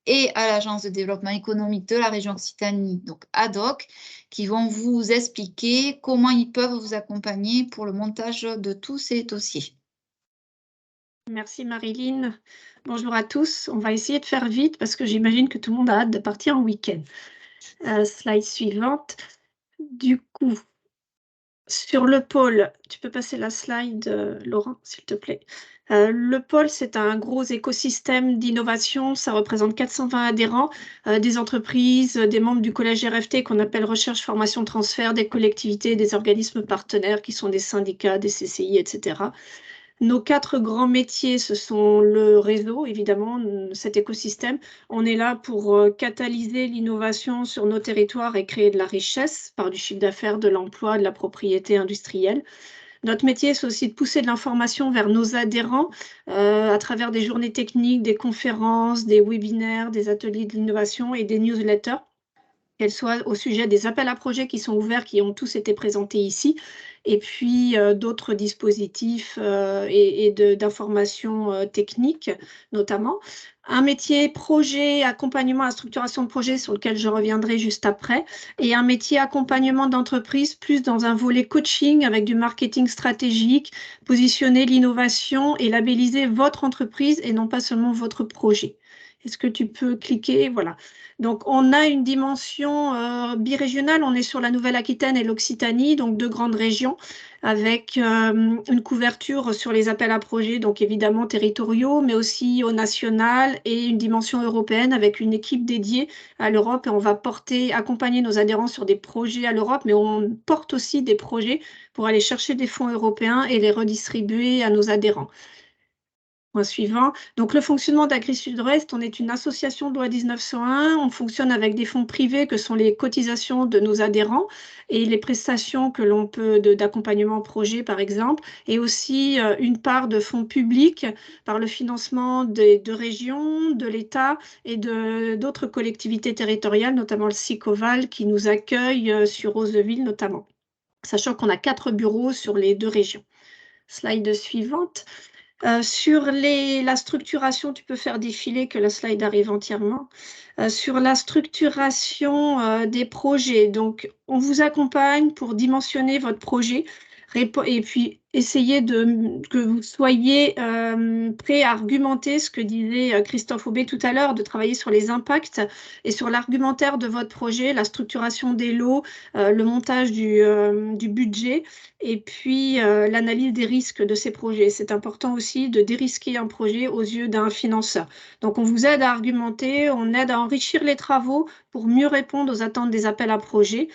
et à l'Agence de développement économique de la région Occitanie, donc ADOC, qui vont vous expliquer comment ils peuvent vous accompagner pour le montage de tous ces dossiers. Merci Marilyn. Bonjour à tous. On va essayer de faire vite parce que j'imagine que tout le monde a hâte de partir en week-end. Slide suivante. Du coup, sur le pôle, tu peux passer la slide, Laurent, s'il te plaît. Le pôle, c'est un gros écosystème d'innovation. Ça représente 420 adhérents, des entreprises, des membres du collège RFT qu'on appelle Recherche, Formation, Transfert, des collectivités, des organismes partenaires qui sont des syndicats, des CCI, etc. Nos 4 grands métiers, ce sont le réseau, évidemment, cet écosystème. On est là pour catalyser l'innovation sur nos territoires et créer de la richesse par du chiffre d'affaires, de l'emploi, de la propriété industrielle. Notre métier, c'est aussi de pousser de l'information vers nos adhérents à travers des journées techniques, des conférences, des webinaires, des ateliers de l'innovation et des newsletters, qu'elles soient au sujet des appels à projets qui sont ouverts, qui ont tous été présentés ici, et puis d'autres dispositifs et d'informations techniques, notamment. Un métier projet, accompagnement à structuration de projet, sur lequel je reviendrai juste après, et un métier accompagnement d'entreprise, plus dans un volet coaching avec du marketing stratégique, positionner l'innovation et labelliser votre entreprise et non pas seulement votre projet. Est-ce que tu peux cliquer? Voilà. Donc, on a une dimension birégionale. On est sur la Nouvelle-Aquitaine et l'Occitanie, donc 2 grandes régions, avec une couverture sur les appels à projets, donc évidemment territoriaux, mais aussi au national, et une dimension européenne avec une équipe dédiée à l'Europe. Et on va accompagner nos adhérents sur des projets à l'Europe, mais on porte aussi des projets pour aller chercher des fonds européens et les redistribuer à nos adhérents. Point suivant. Donc, le fonctionnement d'Agri-Sud-Ouest, on est une association de loi 1901. On fonctionne avec des fonds privés que sont les cotisations de nos adhérents et les prestations que l'on peut d'accompagnement projet, par exemple, et aussi une part de fonds publics par le financement de régions, de l'État et d'autres collectivités territoriales, notamment le SICOVAL qui nous accueille sur Roseville notamment, sachant qu'on a 4 bureaux sur les 2 régions. Slide suivante. Sur la structuration, tu peux faire défiler que la slide arrive entièrement. Sur la structuration des projets, donc on vous accompagne pour dimensionner votre projet et puis essayer que vous soyez prêt à argumenter ce que disait Christophe Aubé tout à l'heure, de travailler sur les impacts et sur l'argumentaire de votre projet, la structuration des lots, le montage du budget et puis l'analyse des risques de ces projets. C'est important aussi de dérisquer un projet aux yeux d'un financeur. Donc on vous aide à argumenter, on aide à enrichir les travaux pour mieux répondre aux attentes des appels à projets.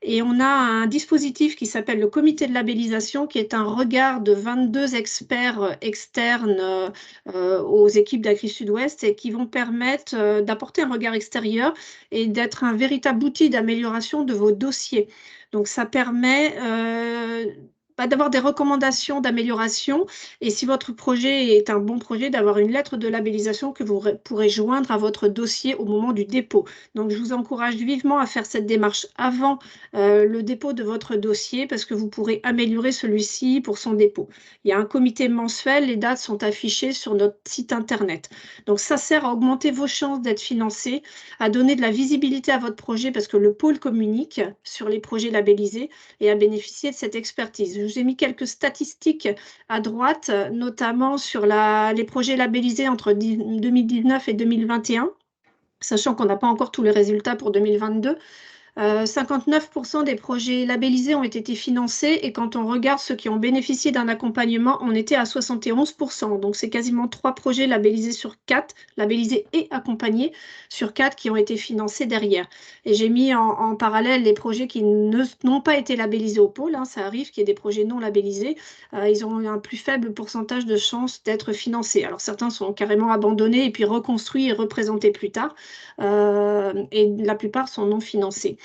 Et on a un dispositif qui s'appelle le comité de labellisation, qui est un regard de 22 experts externes aux équipes d'Agri-Sud-Ouest et qui vont permettre d'apporter un regard extérieur et d'être un véritable outil d'amélioration de vos dossiers. Donc, ça permet d'avoir des recommandations d'amélioration et si votre projet est un bon projet, d'avoir une lettre de labellisation que vous pourrez joindre à votre dossier au moment du dépôt. Donc, je vous encourage vivement à faire cette démarche avant le dépôt de votre dossier parce que vous pourrez améliorer celui-ci pour son dépôt. Il y a un comité mensuel, les dates sont affichées sur notre site internet. Donc, ça sert à augmenter vos chances d'être financé, à donner de la visibilité à votre projet parce que le pôle communique sur les projets labellisés et à bénéficier de cette expertise. Je vous ai mis quelques statistiques à droite, notamment sur les projets labellisés entre 2019 et 2021, sachant qu'on n'a pas encore tous les résultats pour 2022. 59% des projets labellisés ont été financés et quand on regarde ceux qui ont bénéficié d'un accompagnement, on était à 71%. Donc, c'est quasiment 3 projets labellisés sur 4, labellisés et accompagnés sur 4 qui ont été financés derrière. Et j'ai mis en parallèle les projets qui n'ont pas été labellisés au pôle. Hein, ça arrive qu'il y ait des projets non labellisés. Ils ont un plus faible pourcentage de chances d'être financés. Alors, certains sont carrément abandonnés et puis reconstruits et représentés plus tard. Et la plupart sont non financés.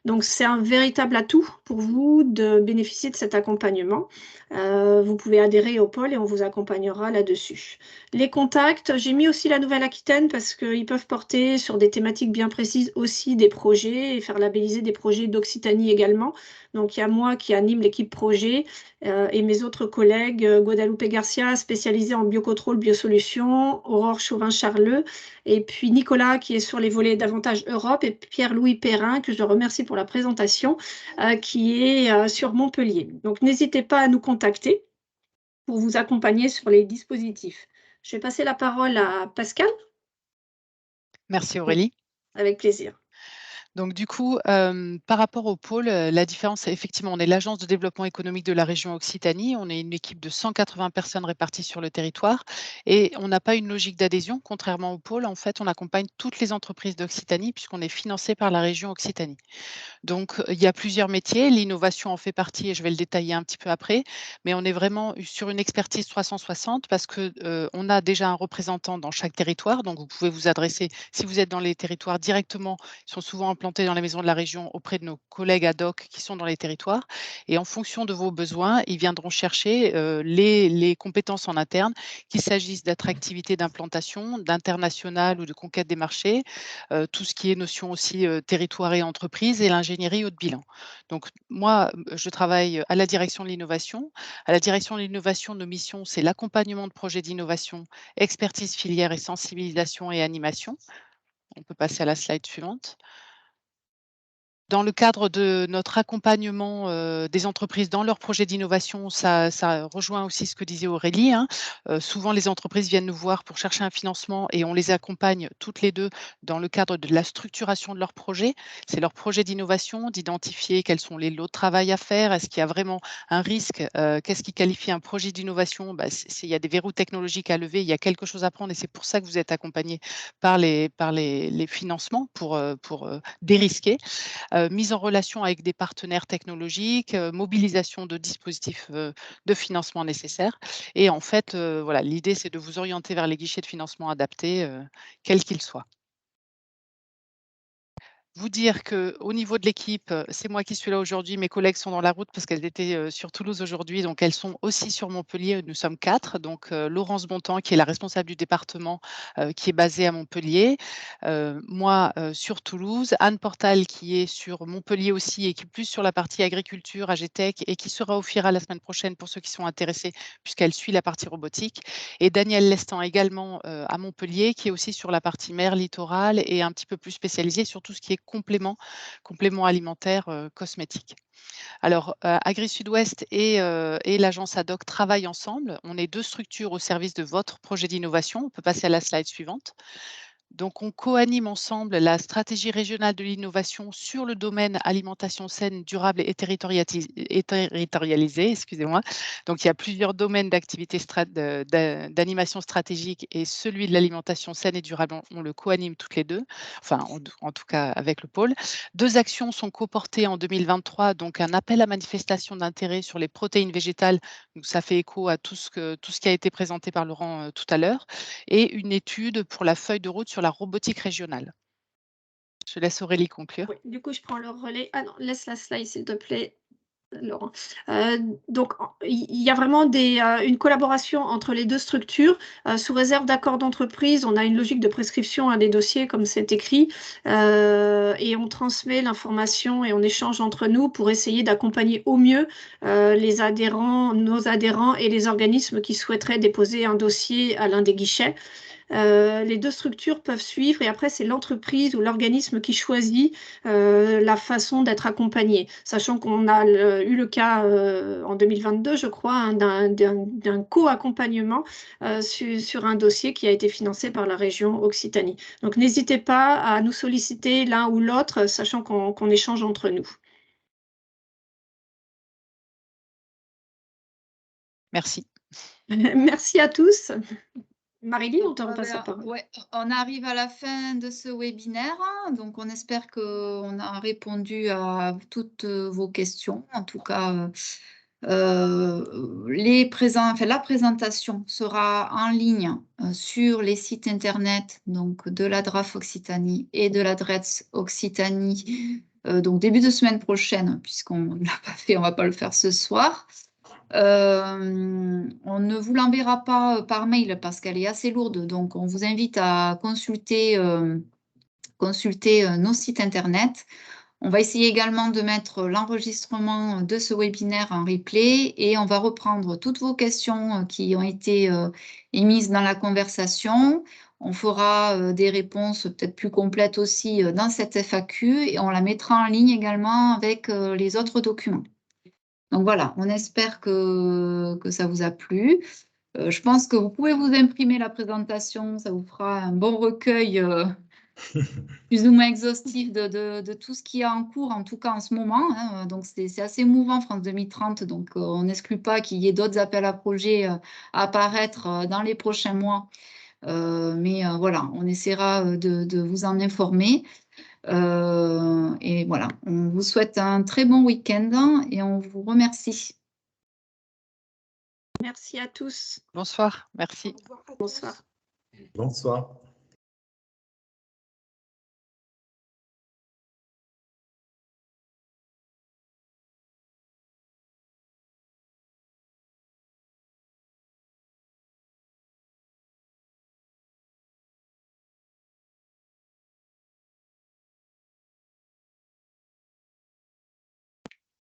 Donc, c'est un véritable atout pour vous de bénéficier de cet accompagnement. Vous pouvez adhérer au pôle et on vous accompagnera là-dessus. Les contacts, j'ai mis aussi la Nouvelle-Aquitaine parce qu'ils peuvent porter sur des thématiques bien précises aussi des projets et faire labelliser des projets d'Occitanie également. Donc, il y a moi qui anime l'équipe projet et mes autres collègues, Guadalupe Garcia, spécialisée en biocontrôle, biosolutions, Aurore Chauvin-Charleux, et puis Nicolas qui est sur les volets davantage Europe, et Pierre-Louis Perrin, que je remercie pour la présentation, qui est sur Montpellier. Donc, n'hésitez pas à nous contacter pour vous accompagner sur les dispositifs. Je vais passer la parole à Pascal. Merci Aurélie. Avec plaisir. Donc du coup, par rapport au pôle, la différence, c'est effectivement, on est l'agence de développement économique de la région Occitanie. On est une équipe de 180 personnes réparties sur le territoire et on n'a pas une logique d'adhésion. Contrairement au pôle, en fait, on accompagne toutes les entreprises d'Occitanie puisqu'on est financé par la région Occitanie. Donc, il y a plusieurs métiers. L'innovation en fait partie et je vais le détailler un petit peu après. Mais on est vraiment sur une expertise 360 parce que on a déjà un représentant dans chaque territoire. Donc, vous pouvez vous adresser, si vous êtes dans les territoires directement, ils sont souvent implantés dans les maisons de la région auprès de nos collègues ad hoc qui sont dans les territoires. Et en fonction de vos besoins, ils viendront chercher les compétences en interne, qu'il s'agisse d'attractivité d'implantation, d'international ou de conquête des marchés, tout ce qui est notion aussi territoire et entreprise et l'ingénierie haut de bilan. Donc moi, je travaille à la direction de l'innovation. À la direction de l'innovation, nos missions, c'est l'accompagnement de projets d'innovation, expertise filière et sensibilisation et animation. On peut passer à la slide suivante. Dans le cadre de notre accompagnement des entreprises dans leurs projets d'innovation, ça rejoint aussi ce que disait Aurélie. Hein. Souvent, les entreprises viennent nous voir pour chercher un financement et on les accompagne toutes les deux dans le cadre de la structuration de leur projet. C'est leur projet d'innovation, d'identifier quels sont les lots de travail à faire, est-ce qu'il y a vraiment un risque, qu'est-ce qui qualifie un projet d'innovation. Il y a des verrous technologiques à lever, il y a quelque chose à prendre et c'est pour ça que vous êtes accompagné par les financements pour dérisquer. Mise en relation avec des partenaires technologiques, mobilisation de dispositifs de financement nécessaires. Et en fait, voilà, l'idée, c'est de vous orienter vers les guichets de financement adaptés, quels qu'ils soient. Vous dire qu'au niveau de l'équipe, c'est moi qui suis là aujourd'hui. Mes collègues sont dans la route parce qu'elles étaient sur Toulouse aujourd'hui, donc elles sont aussi sur Montpellier. Nous sommes 4. Donc Laurence Bontemps, qui est la responsable du département, qui est basée à Montpellier. Moi, sur Toulouse. Anne Portal, qui est sur Montpellier aussi et qui est plus sur la partie agriculture, AGTech, et qui sera au FIRA la semaine prochaine pour ceux qui sont intéressés, puisqu'elle suit la partie robotique. Et Daniel Lestan également à Montpellier, qui est aussi sur la partie mer, littoral et un petit peu plus spécialisé sur tout ce qui est complément alimentaire cosmétique. Alors, Agri Sud-Ouest et l'agence ad hoc travaillent ensemble. On est 2 structures au service de votre projet d'innovation. On peut passer à la slide suivante. Donc, on co-anime ensemble la stratégie régionale de l'innovation sur le domaine alimentation saine, durable et territorialisée. Excusez-moi. Donc, il y a plusieurs domaines d'activité d'animation stratégique et celui de l'alimentation saine et durable, on le co-anime toutes les deux, enfin, en tout cas avec le pôle. 2 actions sont coportées en 2023, donc un appel à manifestation d'intérêt sur les protéines végétales. Donc, ça fait écho à tout ce qui a été présenté par Laurent tout à l'heure, et une étude pour la feuille de route sur la robotique régionale. Je laisse Aurélie conclure. Oui, du coup, je prends le relais. Ah non, laisse la slide, s'il te plaît. Laurent. Donc, il y a vraiment une collaboration entre les deux structures. Sous réserve d'accord d'entreprise, on a une logique de prescription des dossiers, comme c'est écrit, et on transmet l'information et on échange entre nous pour essayer d'accompagner au mieux les adhérents, nos adhérents et les organismes qui souhaiteraient déposer un dossier à l'un des guichets. Les deux structures peuvent suivre et après, c'est l'entreprise ou l'organisme qui choisit la façon d'être accompagné. Sachant qu'on a eu le cas en 2022, je crois, hein, d'un co-accompagnement sur un dossier qui a été financé par la région Occitanie. Donc, n'hésitez pas à nous solliciter l'un ou l'autre, sachant qu'on échange entre nous. Merci. Merci à tous. Marie-Line, on te repasse la parole. Ouais, on arrive à la fin de ce webinaire, donc on espère qu'on a répondu à toutes vos questions. En tout cas, la présentation sera en ligne sur les sites internet donc, de la DRAF Occitanie et de la DRETS Occitanie, donc début de semaine prochaine, puisqu'on ne l'a pas fait, on ne va pas le faire ce soir. On ne vous l'enverra pas par mail parce qu'elle est assez lourde, donc on vous invite à consulter nos sites internet. On va essayer également de mettre l'enregistrement de ce webinaire en replay et on va reprendre toutes vos questions qui ont été émises dans la conversation. On fera des réponses peut-être plus complètes aussi dans cette FAQ et on la mettra en ligne également avec les autres documents. Donc voilà, on espère que ça vous a plu. Je pense que vous pouvez vous imprimer la présentation, ça vous fera un bon recueil plus ou moins exhaustif de tout ce qui est en cours, en tout cas en ce moment. Hein. Donc c'est assez mouvant, France 2030, donc on n'exclut pas qu'il y ait d'autres appels à projets à apparaître dans les prochains mois. Mais voilà, on essaiera de vous en informer. Et voilà, on vous souhaite un très bon week-end et on vous remercie. Merci à tous. Bonsoir, merci. Bonsoir. Bonsoir.